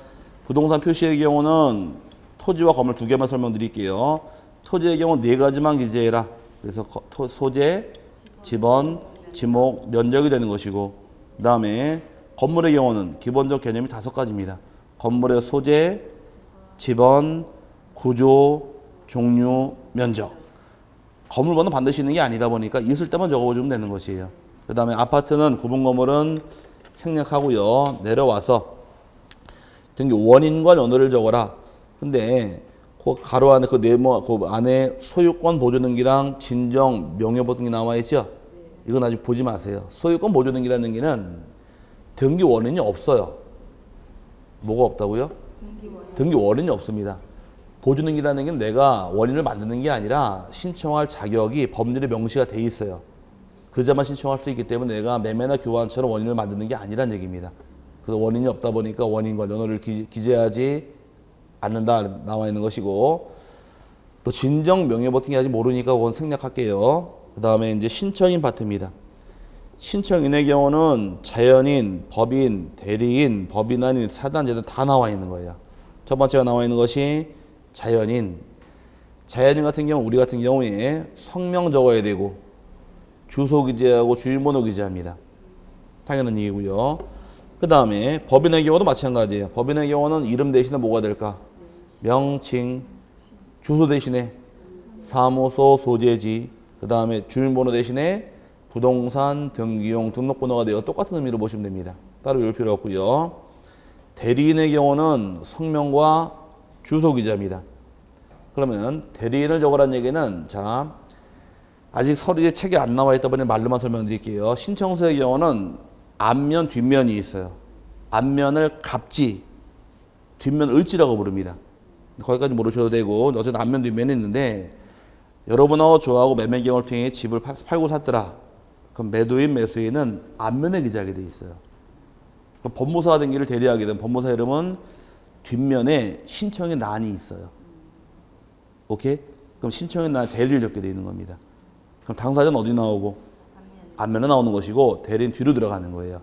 A: 부동산 표시의 경우는 토지와 건물 2개만 설명드릴게요. 토지의 경우 4가지만 기재해라. 그래서 소재, 지번, 지목, 면적이 되는 것이고 그 다음에 건물의 경우는 기본적 개념이 5가지입니다. 건물의 소재, 지번, 구조, 종류, 면적. 건물 번호 반드시 있는 게 아니다 보니까 있을 때만 적어주면 되는 것이에요. 그 다음에 아파트는 구분 건물은 생략하고요. 내려와서 등기 원인과 연호를 적어라. 근데 그 가로 안에 그 네모 그 안에 소유권 보조 등기랑 진정 명예보호 등기 나와 있죠? 이건 아직 보지 마세요. 소유권 보조 등기라는 등기는 등기 원인이 없어요. 뭐가 없다고요? 등기 원인이 없습니다. 보조 등기라는 게 내가 원인을 만드는 게 아니라 신청할 자격이 법률에 명시가 돼 있어요. 그자만 신청할 수 있기 때문에 내가 매매나 교환처럼 원인을 만드는 게 아니란 얘기입니다. 그래서 원인이 없다 보니까 원인과 연호를 기재하지 않는다 나와 있는 것이고 또 진정 명예보호 등기 아직 모르니까 그건 생략할게요. 그 다음에 이제 신청인 파트입니다. 신청인의 경우는 자연인, 법인, 대리인, 법인 아닌 사단, 재단 다 나와 있는 거예요. 첫 번째가 나와 있는 것이 자연인. 자연인 같은 경우, 우리 같은 경우에 성명 적어야 되고 주소 기재하고 주민번호 기재합니다. 당연한 얘기고요. 그 다음에 법인의 경우도 마찬가지예요. 법인의 경우는 이름 대신에 뭐가 될까? 명칭, 주소 대신에 사무소, 소재지, 그 다음에 주민번호 대신에 부동산, 등기용, 등록번호가 되어 똑같은 의미로 보시면 됩니다. 따로 외울 필요 없고요. 대리인의 경우는 성명과 주소 기재합니다. 그러면 대리인을 적으라는 얘기는 자 아직 서류에 책이 안 나와 있다 보니 말로만 설명드릴게요. 신청서의 경우는 앞면, 뒷면이 있어요. 앞면을 갑지, 뒷면 을지라고 부릅니다. 거기까지 모르셔도 되고 어쨌든 앞면, 뒷면이 있는데 여러분하고 저하고 매매 경험을 통해 집을 팔고 샀더라. 그럼 매도인, 매수인은 앞면에 기재하게 돼 있어요. 그럼 법무사 등기를 대리하게 되면 법무사 이름은 뒷면에 신청인 란이 있어요. 오케이? 그럼 신청인 란 대리를 적게 돼 있는 겁니다. 그럼 당사자는 어디 나오고? 앞면에 나오는 것이고 대리는 뒤로 들어가는 거예요.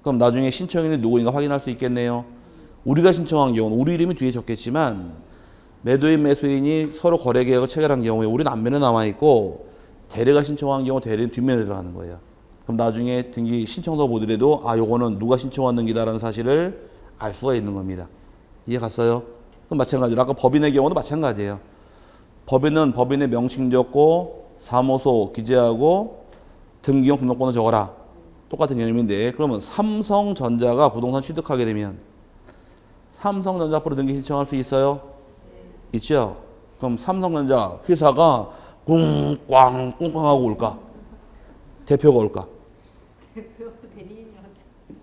A: 그럼 나중에 신청인이 누구인가 확인할 수 있겠네요. 우리가 신청한 경우는 우리 이름이 뒤에 적겠지만 매도인, 매수인이 서로 거래 계약을 체결한 경우에 우리는 앞면에 나와 있고 대리가 신청한 경우 대리는 뒷면에 들어가는 거예요. 그럼 나중에 등기 신청서 보더라도 아 요거는 누가 신청한 등기다라는 사실을 알 수가 있는 겁니다. 이해 갔어요? 그럼 마찬가지로 아까 법인의 경우도 마찬가지예요. 법인은 법인의 명칭 적고 사무소 기재하고 등기용 등록번호 적어라. 똑같은 개념인데 그러면 삼성전자가 부동산 취득하게 되면 삼성전자 앞으로 등기 신청할 수 있어요? 있죠? 그럼 삼성전자 회사가 꿍꽝 올까? 대표가 올까?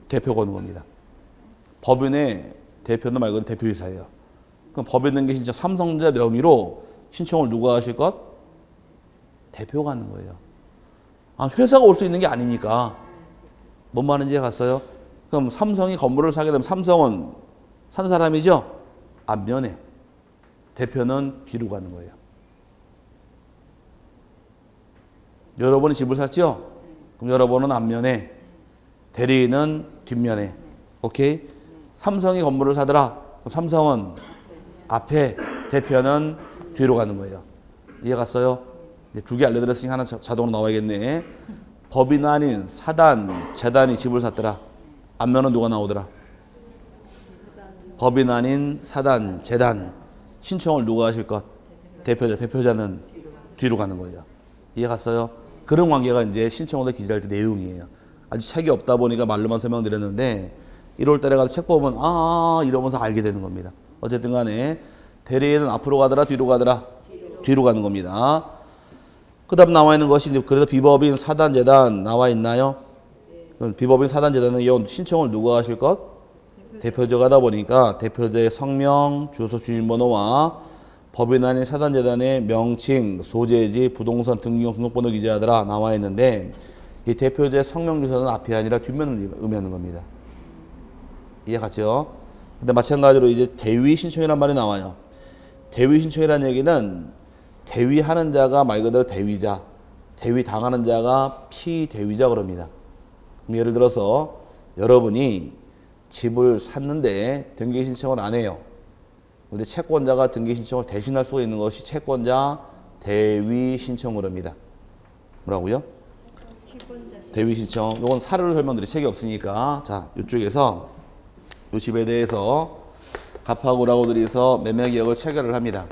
A: 대표가 오는 겁니다. 법인의 대표는 말 그대로 대표이사예요. 그럼 법인 등기 신청 삼성전자 명의로 신청을 누가 하실 것? 대표가 하는 거예요. 아, 회사가 올 수 있는 게 아니니까. 뭔 말인지 갔어요? 그럼 삼성이 건물을 사게 되면 삼성은 산 사람이죠? 앞면에. 대표는 뒤로 가는 거예요. 여러분이 집을 샀죠? 그럼 여러분은 앞면에, 대리인은 뒷면에. 오케이? 삼성이 건물을 사더라. 그럼 삼성은 앞에, 대표는 뒤로 가는 거예요. 이해 갔어요? 두 개 알려드렸으니 하나 자동으로 나와야겠네. 법인 아닌 사단, 재단이 집을 샀더라. 앞면은 누가 나오더라? 법인 아닌 사단, 재단. 신청을 누가 하실 것? 대표자. 대표자는 뒤로 가는 거예요. 이해 갔어요? 그런 관계가 이제 신청서에 기재할 때 내용이에요. 아직 책이 없다 보니까 말로만 설명드렸는데 1월 달에 가서 책 보면 이러면서 알게 되는 겁니다. 어쨌든 간에 대리인은 앞으로 가더라, 뒤로 가더라? 뒤로 가는 겁니다. 그 다음 나와 있는 것이 이제 그래서 비법인 사단 재단 나와 있나요? 비법인 사단 재단은 이 신청을 누가 하실 것? 대표자가 하다 보니까 대표자의 성명, 주소, 주민번호와 법인 아닌 사단 재단의 명칭, 소재지, 부동산 등기용 등록번호 기재하더라 나와 있는데 이 대표자의 성명, 주소는 앞이 아니라 뒷면을 의미하는 겁니다. 이해 갔죠? 근데 마찬가지로 이제 대위 신청이란 말이 나와요. 대위 신청이라는 얘기는 대위하는 자가 말 그대로 대위자, 대위 당하는 자가 피대위자 그럽니다. 예를 들어서 여러분이 집을 샀는데 등기 신청을 안 해요. 근데 채권자가 등기 신청을 대신할 수가 있는 것이 채권자 대위 신청을 합니다. 뭐라고요? 대위 신청. 이건 사례를 설명드릴 책이 없으니까 자 이쪽에서 이 집에 대해서 갑하고 라고 들이서 매매 계약을 체결을 합니다.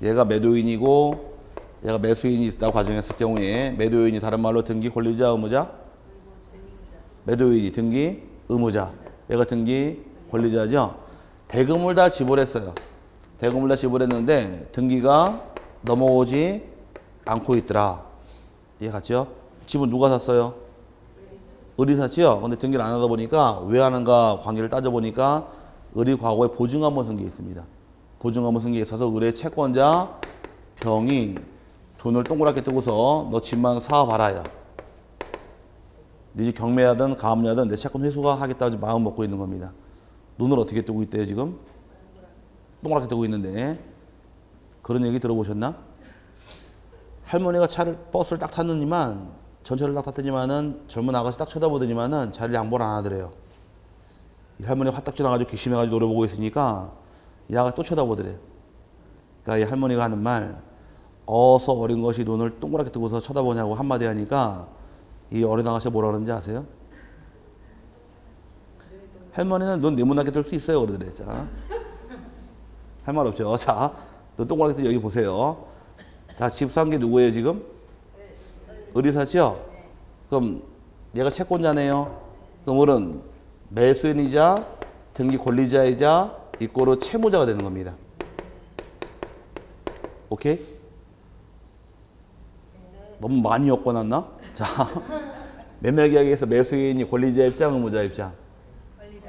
A: 얘가 매도인이고 얘가 매수인이 있다고 가정했을 경우에 매도인이 다른 말로 등기 권리자 의무자? 매도인이 등기 의무자. 얘가 등기 권리자죠. 대금을 다 지불했어요. 대금을 다 지불했는데 등기가 넘어오지 않고 있더라. 이해 갔죠? 집은 누가 샀어요? 을이 샀죠? 근데 등기를 안 하다 보니까 왜 하는가 관계를 따져보니까 을이 과거에 보증한번 쓴 게 있습니다. 보증한번 쓴 게 있어서 을의 채권자 병이 돈을 동그랗게 뜨고서 너 집만 사와봐라요. 네 집 경매하든 가압류하든 내 채권 회수가 하겠다고 마음 먹고 있는 겁니다. 눈을 어떻게 뜨고 있대요 지금? 동그랗게 뜨고 있는데 그런 얘기 들어보셨나? 할머니가 버스를 딱 탔느니만 전철을 딱 탔더니만은 젊은 아가씨 딱 쳐다보더니만은 자리를 양보를 안 하더래요. 이 할머니가 화딱 지나가지고 괘씸해가지고 노래 보고 있으니까 이 아가씨 또 쳐다보더래요. 그러니까 이 할머니가 하는 말, 어서 어린 것이 눈을 동그랗게 뜨고서 쳐다보냐고 한마디 하니까 이 어린 아가씨가 뭐라 그러는지 아세요? 할머니는 눈 네모나게 뜰 수 있어요. 그러더래. 자, 할 말 없죠. 자, 눈 동그랗게 뜨 여기 보세요. 자, 집 산 게 누구예요 지금? 의리사죠? 그럼 얘가 채권자네요. 그럼 오늘은 매수인이자 등기 권리자이자 이꼬르 채무자가 되는 겁니다. 오케이? 너무 많이 엮어놨나? 자, 매매계약에서 매수인이 권리자 입장, 의무자 입장.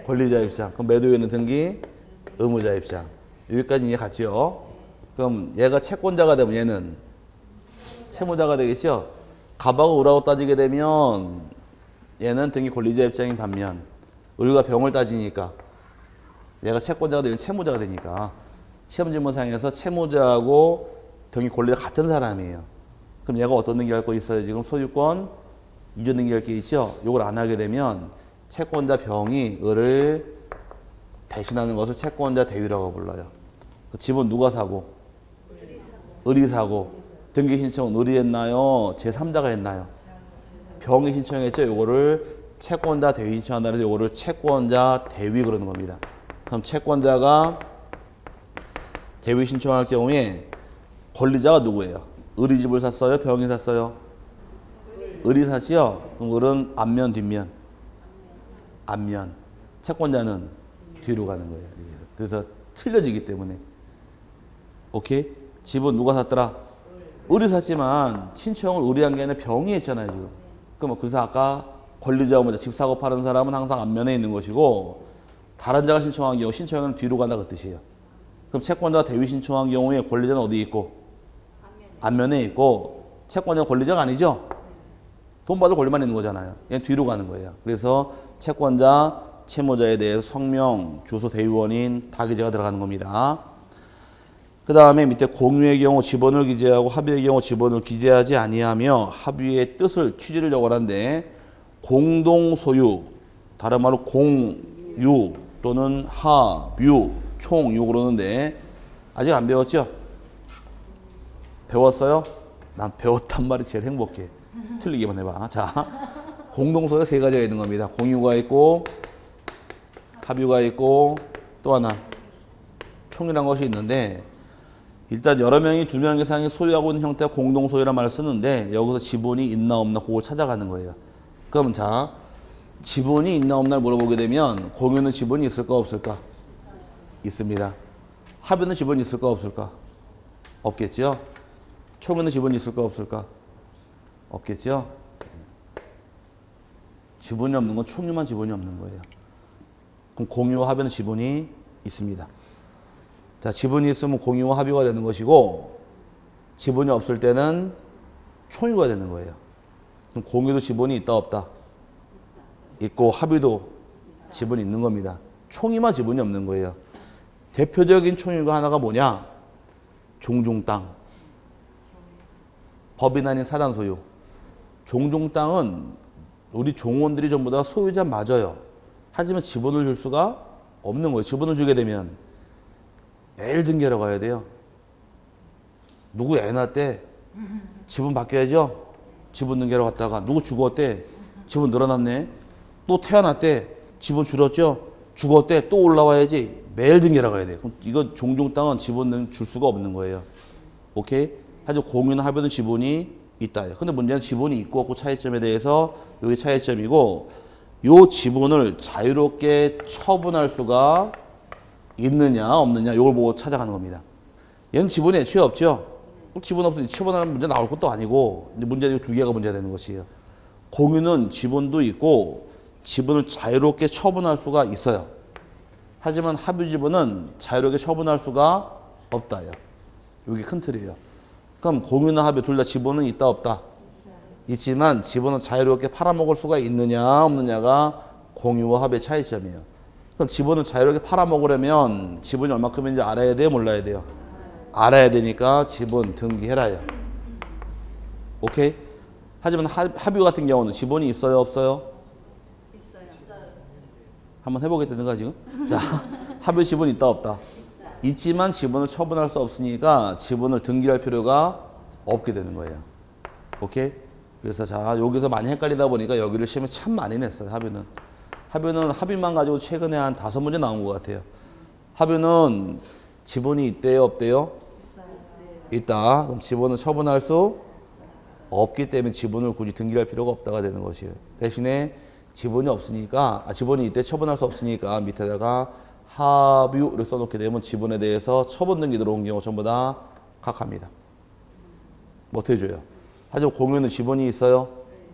A: 권리자 입장. 그럼 매도인은 등기, 의무자 입장. 여기까지 이해 갔죠? 그럼 얘가 채권자가 되면 얘는 채무자가 되겠죠? 갑하고 을하고 따지게 되면 얘는 등기 권리자 입장인 반면 을과 병을 따지니까 얘가 채권자가 되면 채무자가 되니까 시험지문상에서 채무자하고 등기 권리자 같은 사람이에요. 그럼 얘가 어떤 등기할 거 있어요? 지금 소유권 이전 등기할 게 있죠? 요걸 안 하게 되면 채권자 병이 을을 대신하는 것을 채권자 대위라고 불러요. 그 집은 누가 사고? 을이 사고. 등기 신청은 을이 했나요? 제3자가 했나요? 병이 신청했죠. 요거를 채권자 대위 신청한다 해서 요거를 채권자 대위 그러는 겁니다. 그럼 채권자가 대위 신청할 경우에 권리자가 누구예요? 을이 집을 샀어요? 병이 샀어요? 을이 샀지요? 그럼 을은 앞면 뒷면? 앞면. 채권자는 뒤로 가는 거예요. 그래서 틀려지기 때문에. 오케이? 집은 누가 샀더라? 을이 샀지만 신청을 을이 한 게 아니라 병이 했잖아요. 지금. 그럼 그래서 아까 권리자 의무자 집 사고 파는 사람은 항상 앞면에 있는 것이고 다른 자가 신청한 경우 신청은 뒤로 간다 그 뜻이에요. 그럼 채권자가 대위 신청한 경우에 권리자는 어디 있고? 앞면에 있고 채권자는 권리자가 아니죠? 돈 받을 권리만 있는 거잖아요. 얘는 뒤로 가는 거예요. 그래서 채권자, 채무자에 대해서 성명, 주소, 대위원인 다 기재가 들어가는 겁니다. 그 다음에 밑에 공유의 경우 지번을 기재하고 합의의 경우 지번을 기재하지 아니하며 합의의 뜻을 취지를 적어라는데 공동소유, 다른 말로 공유 또는 합유, 총유 그러는데 아직 안 배웠죠? 배웠어요? 난 배웠단 말이 제일 행복해. 틀리기만 해봐. 자, 공동소유가 세 가지가 있는 겁니다. 공유가 있고 합유가 있고 또 하나 총유란 것이 있는데 일단 여러 명이 두 명 이상이 소유하고 있는 형태가 공동소유란 말을 쓰는데 여기서 지분이 있나 없나 그걸 찾아가는 거예요. 그럼 자, 지분이 있나 없나를 물어보게 되면 공유는 지분이 있을까 없을까? 있습니다. 합유는 지분이 있을까 없을까? 없겠죠. 총유는 지분이 있을까 없을까? 없겠죠. 지분이 없는 건 총유만 지분이 없는 거예요. 그럼 공유와 합유는 지분이 있습니다. 자, 지분이 있으면 공유와 합유가 되는 것이고 지분이 없을 때는 총유가 되는 거예요. 그럼 공유도 지분이 있다 없다? 있고 합유도 지분이 있는 겁니다. 총유만 지분이 없는 거예요. 대표적인 총유가 하나가 뭐냐? 종종 땅. 법인 아닌 사단 소유. 종종 땅은 우리 종원들이 전부 다 소유자 맞아요. 하지만 지분을 줄 수가 없는 거예요. 지분을 주게 되면 매일 등기하러 가야 돼요. 누구 애 낳았대? 지분 바뀌어야죠. 지분 등기하러 갔다가 누구 죽었대? 지분 늘어났네. 또 태어났대? 지분 줄었죠. 죽었대? 또 올라와야지. 매일 등기하러 가야 돼요. 그럼 이거 종종 땅은 지분 줄 수가 없는 거예요. 오케이? 하지만 공유나 합유는 지분이 있다. 근데 문제는 지분이 있고 없고 차이점에 대해서 여기 차이점이고 요 지분을 자유롭게 처분할 수가 있느냐 없느냐 이걸 보고 찾아가는 겁니다. 얘는 지분이 애초에 없죠. 지분 없으니 처분하는 문제 나올 것도 아니고 문제는 두 개가 문제가 되는 것이에요. 공유는 지분도 있고 지분을 자유롭게 처분할 수가 있어요. 하지만 합유 지분은 자유롭게 처분할 수가 없다요. 이게 큰 틀이에요. 그럼 공유나 합유 둘 다 지분은 있다 없다? 있지만 지분은 자유롭게 팔아먹을 수가 있느냐 없느냐가 공유와 합의 차이점이에요. 그럼 지분을 자유롭게 팔아먹으려면 지분이 얼마큼인지 알아야 돼요? 몰라야 돼요? 알아야 되니까 지분 등기해라요. 오케이? 하지만 합의 같은 경우는 지분이 있어요, 없어요?
B: 있어요.
A: 한번 해보겠다는 거야 지금? 자, 합의 지분이 있다 없다? 있지만 지분을 처분할 수 없으니까 지분을 등기할 필요가 없게 되는 거예요. 오케이? 그래서 자, 여기서 많이 헷갈리다 보니까 여기를 시험에 참 많이 냈어요. 합의는. 합의만 가지고 최근에 한 5문제 나온 것 같아요. 합의는 지분이 있대요, 없대요? 있다. 그럼 지분을 처분할 수 없기 때문에 지분을 굳이 등기할 필요가 없다가 되는 것이에요. 대신에 지분이 없으니까, 지분이 이때 처분할 수 없으니까 밑에다가 합의를 써놓게 되면 지분에 대해서 처분 등기 들어온 경우 전부 다 각합니다. 뭐 어떻게 줘요? 하지만 공유는 지분이 있어요.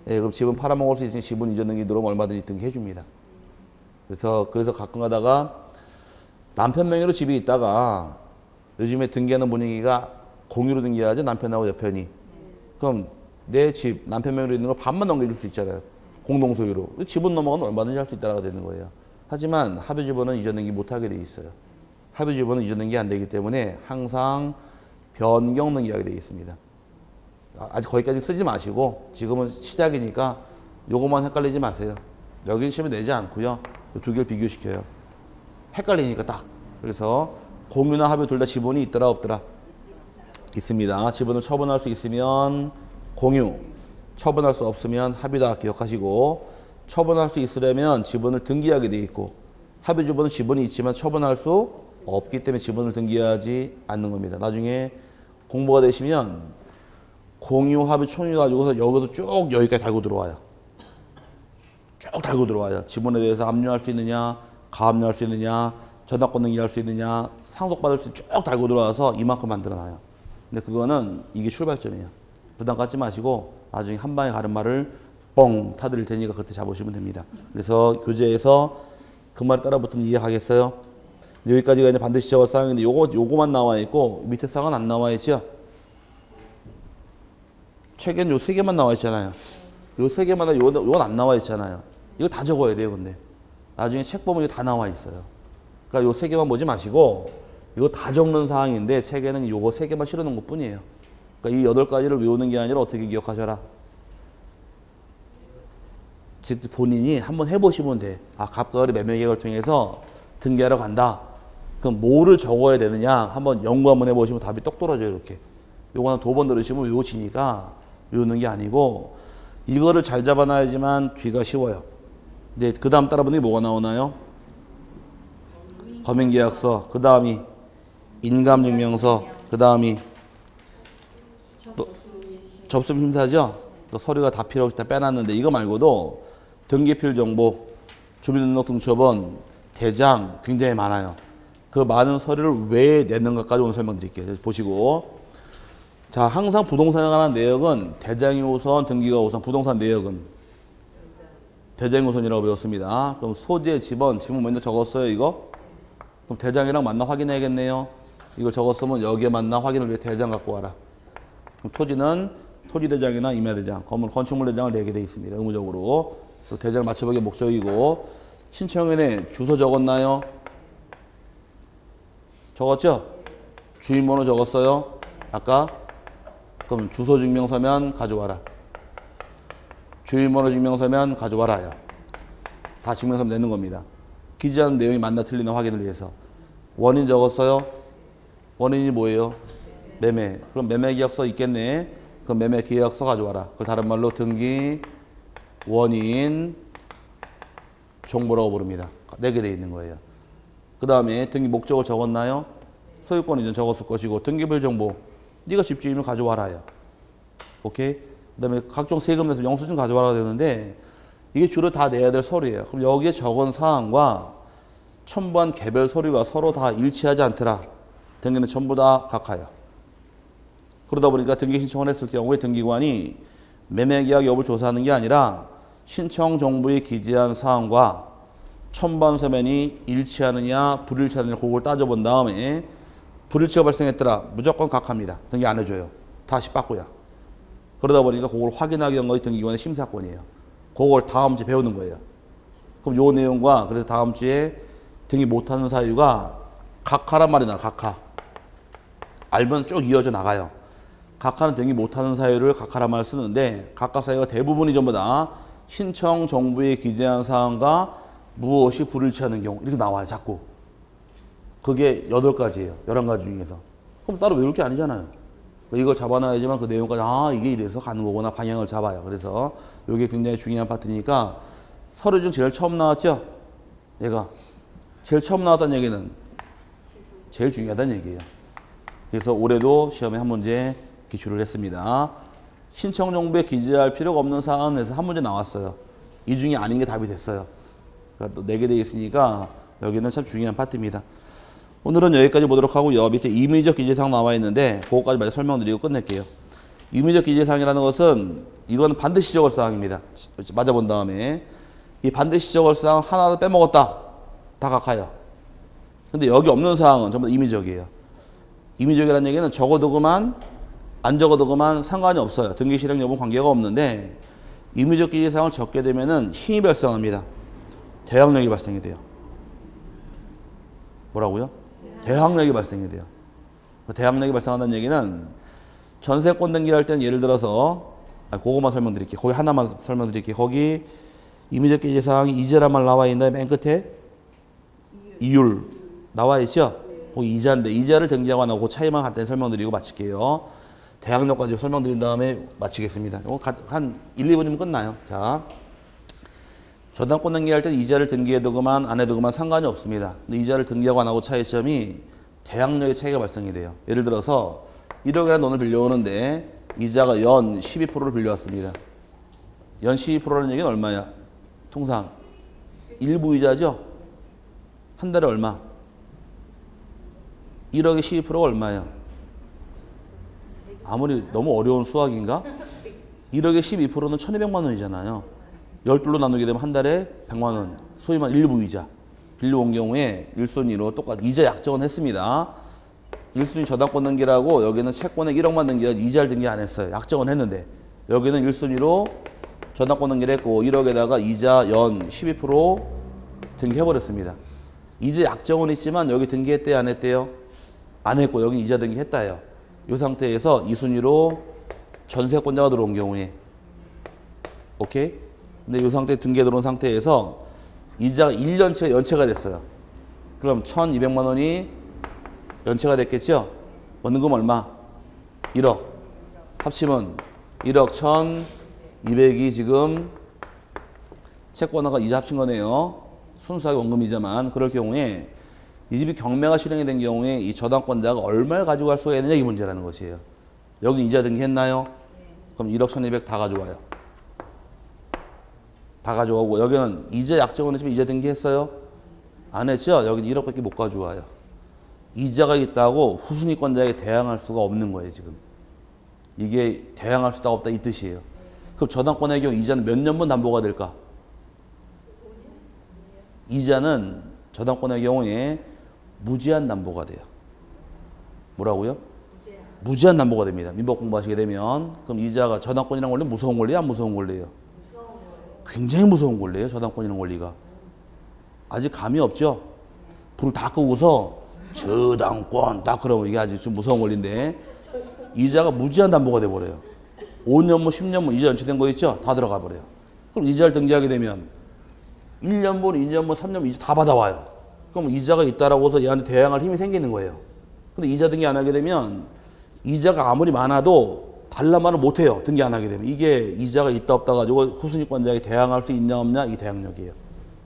A: 예, 그럼 지분 팔아먹을 수 있으니 지분 이전 등기 들어오면 얼마든지 등기해 줍니다. 그래서 가끔 가다가 남편 명의로 집이 있다가 요즘에 등기하는 분위기가 공유로 등기하죠. 남편하고 여편이. 그럼 내 집, 남편 명의로 있는 걸 반만 넘겨줄 수 있잖아요. 공동소유로. 지분 넘어가면 얼마든지 할 수 있다가 되는 거예요. 하지만 합의지분은 이전 등기 못하게 돼 있어요. 합의지분은 이전 등기 안 되기 때문에 항상 변경 등기하게 돼 있습니다. 아직 거기까지 쓰지 마시고 지금은 시작이니까 요것만 헷갈리지 마세요. 여기는 시험에 내지 않고요. 이 두 개를 비교시켜요. 헷갈리니까 딱. 그래서 공유나 합의 둘 다 지분이 있더라 없더라? 있습니다. 지분을 처분할 수 있으면 공유, 처분할 수 없으면 합의다 기억하시고 처분할 수 있으려면 지분을 등기하게 돼 있고 합의 지분은 지분이 있지만 처분할 수 없기 때문에 지분을 등기하지 않는 겁니다. 나중에 공부가 되시면 공유, 합의, 총유 가지고서 여기서 쭉 여기까지 달고 들어와요. 쭉 달고 들어와요. 지분에 대해서 압류할 수 있느냐, 가압류할 수 있느냐, 전납권 등기할 수 있느냐, 상속받을 수 쭉 달고 들어와서 이만큼 만들어놔요. 근데 그거는 이게 출발점이에요. 부담 갖지 마시고 나중에 한 방에 가는 말을 뻥 타드릴 테니까 그때 잡으시면 됩니다. 그래서 교재에서 그 말에 따라 붙으면 이해하겠어요? 여기까지가 이제 반드시 적을 사항인데 요거만 나와 있고 밑에 사항은 안 나와 있죠? 책엔 요 3개만 나와 있잖아요. 요 3개마다 요건 안 나와 있잖아요. 이거 다 적어야 돼요, 근데. 나중에 책 보면 이거 다 나와 있어요. 그러니까 요 3개만 보지 마시고 이거 다 적는 사항인데 책에는 요거 3개만 실어놓은 것 뿐이에요. 그러니까 이 8가지를 외우는 게 아니라 어떻게 기억하셔라. 즉 본인이 한번 해보시면 돼. 아, 갑과을의 매매 계획을 통해서 등기하러 간다. 그럼 뭐를 적어야 되느냐 한번 연구 한번 해보시면 답이 똑 떨어져요. 이렇게. 요거 한 2번 들으시면 외우시니까 외우는 게 아니고 이거를 잘 잡아놔야지만 뒤가 쉬워요. 근데 그 다음 따라보는 게 뭐가 나오나요? 검인계약서, 그 다음이 인감증명서, 그 다음이 또 접수심사죠? 또 서류가 다 필요 없이 다 빼놨는데 이거 말고도 등기필 정보, 주민등록등초본, 대장 굉장히 많아요. 그 많은 서류를 왜 내는가까지 오늘 설명드릴게요. 보시고. 자, 항상 부동산에 관한 내역은 대장이 우선, 등기가 우선, 부동산 내역은 대장이 우선이라고 배웠습니다. 그럼 소재, 지분 먼저 적었어요, 이거? 그럼 대장이랑 만나 확인해야겠네요. 이걸 적었으면 여기에 만나 확인을 위해 대장 갖고 와라. 그럼 토지는 토지대장이나 임야대장, 건축물대장을 내게 돼 있습니다. 의무적으로. 대장을 맞춰보기 목적이고 신청인에 주소 적었나요? 적었죠? 주인번호 적었어요? 아까? 그럼 주소 증명서면 가져와라. 주인번호 증명서면 가져와라요. 다 증명서 내는 겁니다. 기재하는 내용이 맞나 틀리나 확인을 위해서. 원인 적었어요? 원인이 뭐예요? 매매. 그럼 매매계약서 있겠네. 그럼 매매계약서 가져와라. 그걸 다른 말로 등기 원인 정보라고 부릅니다. 내게 돼 있는 거예요. 그 다음에 등기 목적을 적었나요? 소유권 이전 적었을 것이고 등기별 정보 네가 집주인이면 가져와라요. 오케이? 그 다음에 각종 세금 내서 영수증 가져와라 되는데 이게 주로 다 내야 될 서류예요. 그럼 여기에 적은 사항과 첨부한 개별 서류가 서로 다 일치하지 않더라. 등기는 전부 다 각하요. 그러다 보니까 등기 신청을 했을 경우에 등기관이 매매계약 여부를 조사하는 게 아니라 신청 정보에 기재한 사항과 첨부한 서면이 일치하느냐 불일치하느냐 그걸 따져본 다음에 불일치가 발생했더라. 무조건 각합니다. 등기 안 해줘요. 다시 빠꾸야. 그러다 보니까 그걸 확인하기 위한 것이 등기관의 심사권이에요. 그걸 다음 주에 배우는 거예요. 그럼 요 내용과 그래서 다음 주에 등기 못하는 사유가 각하란 말이 나와. 각하. 알면 쭉 이어져 나가요. 각하는 등기 못하는 사유를 각하란 말을 쓰는데 각하 사유가 대부분이 전부 다 신청 정부에 기재한 사항과 무엇이 불일치하는 경우 이렇게 나와요. 자꾸. 그게 8가지예요. 11가지 중에서. 그럼 따로 외울 게 아니잖아요. 이걸 잡아놔야지만 그 내용까지 이게 이래서 가는 거구나 방향을 잡아요. 그래서 이게 굉장히 중요한 파트니까 서류 중 제일 처음 나왔죠? 얘가 제일 처음 나왔다는 얘기는 제일 중요하다는 얘기예요. 그래서 올해도 시험에 한 문제 기출을 했습니다. 신청 정보에 기재할 필요가 없는 사안에서 한 문제 나왔어요. 이 중에 아닌 게 답이 됐어요. 그러니까 또 4개 돼 있으니까 여기는 참 중요한 파트입니다. 오늘은 여기까지 보도록 하고요. 밑에 임의적 기재사항 나와 있는데 그거까지 먼저 설명드리고 끝낼게요. 임의적 기재사항이라는 것은 이건 반드시 적을 사항입니다. 맞아본 다음에 이 반드시 적을 사항 하나도 빼먹었다. 다 각하요. 근데 여기 없는 사항은 전부 다 임의적이에요. 임의적이라는 얘기는 적어도 그만 안 적어도 그만 상관이 없어요. 등기 실행 여부는 관계가 없는데 임의적 기재사항을 적게 되면은 힘이 발생합니다. 대항력이 발생이 돼요. 뭐라고요? 대항력이 발생이 돼요. 대항력이 발생한다는 얘기는 전세권 등기할 때는 예를 들어서 그거만 설명드릴게요. 거기 하나만 설명드릴게요. 거기 임의적 기재사항이 이자란 말 나와 있나요? 맨 끝에 이율 나와 있죠? 거기 이자인데 이자를 등기하고 안 하고 그 차이만 간단히 설명드리고 마칠게요. 대항력까지 설명드린 다음에 마치겠습니다. 이거 한 1, 2분이면 끝나요. 자, 저당권 등기할 때 이자를 등기해도 그만 안 해도 그만 상관이 없습니다. 근데 이자를 등기하고 안 하고 차이점이 대항력의 차이가 발생이 돼요. 예를 들어서 1억이라는 돈을 빌려오는데 이자가 연 12%를 빌려왔습니다. 연 12%라는 얘기는 얼마야? 통상 일부 이자죠? 한 달에 얼마? 1억에 12%가 얼마예요? 아무리 너무 어려운 수학인가? 1억에 12%는 1,200만 원이잖아요. 12로 나누게 되면 한 달에 100만 원. 소위 말해 일부 이자. 빌려온 경우에 1순위로 똑같이 이자 약정은 했습니다. 1순위 저당권 등기라고 여기는 채권액 1억만 등기하지 이자를 등기 안 했어요. 약정은 했는데 여기는 1순위로 저당권 등기를 했고 1억에다가 이자 연 12% 등기해버렸습니다. 이자 약정은 있지만 여기 등기했대요 안 했대요? 안 했고 여기 이자 등기했다요. 이 상태에서 2순위로 전세권자가 들어온 경우에 오케이? 근데 이 상태에 등기에 들어온 상태에서 이자가 1년치가 연체가 됐어요. 그럼 1,200만 원이 연체가 됐겠죠? 원금 얼마? 1억. 합치면 1억 1,200이 지금 채권화가 이자 합친 거네요. 순수하게 원금 이자만. 그럴 경우에 이 집이 경매가 실행이 된 경우에 이 저당권자가 얼마를 가져갈 수가 있느냐 이 문제라는 것이에요. 여기 이자 등기했나요? 그럼 1억 1,200 다 가져와요. 다 가져오고 여기는 이자 약정은 했지만 이자 등기했어요? 안 했죠? 여기는 1억밖에 못 가져와요. 이자가 있다고 후순위권자에게 대항할 수가 없는 거예요 지금. 이게 대항할 수가 없다 이 뜻이에요. 그럼 저당권의 경우 이자는 몇 년분 담보가 될까? 이자는 저당권의 경우에 무제한 담보가 돼요. 뭐라고요? 무제한 담보가 됩니다. 민법 공부하시게 되면. 그럼 이자가 저당권이란 원리 무서운 권리야 안 무서운 권리예요? 굉장히 무서운 권리예요. 저당권이라는 권리가. 아직 감이 없죠? 불 다 끄고서 저당권 딱 그러면 이게 아주 좀 무서운 권리인데 이자가 무제한 담보가 돼버려요. 5년분 10년분 이자 연체된 거 있죠? 다 들어가 버려요. 그럼 이자를 등기하게 되면 1년분 2년분 3년분 이자 다 받아와요. 그럼 이자가 있다라고 해서 얘한테 대항할 힘이 생기는 거예요. 근데 이자 등기 안 하게 되면 이자가 아무리 많아도 반납만을 못해요. 등기 안 하게 되면. 이게 이자가 있다 없다 가지고 후순위권자에게 대항할 수 있냐 없냐 이게 대항력이에요.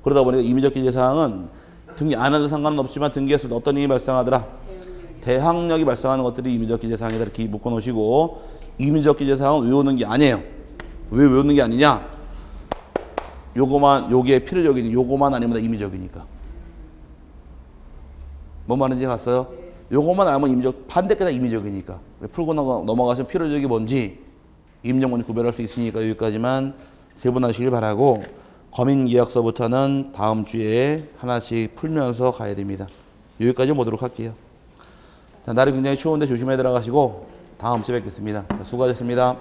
A: 그러다 보니까 임의적 기재사항은 등기 안 해도 상관은 없지만 등기했을 때 어떤 일이 발생하더라? 대항력이 발생하는 것들이 임의적 기재사항이다 이렇게 묶어놓으시고 임의적 기재사항은 외우는 게 아니에요. 왜 외우는 게 아니냐? 요거만 요게 필요적인 요거만 아니면 다 임의적이니까. 뭔 말인지 갔어요? 요것만 알면 임의적, 반대께 다 임의적이니까. 풀고 넘어가시면 필요적이 뭔지 임의적 뭔지 구별할 수 있으니까 여기까지만 세분하시길 바라고 검인계약서부터는 다음 주에 하나씩 풀면서 가야 됩니다. 여기까지 보도록 할게요. 자, 날이 굉장히 추운데 조심해 들어가시고 다음 주에 뵙겠습니다. 수고하셨습니다.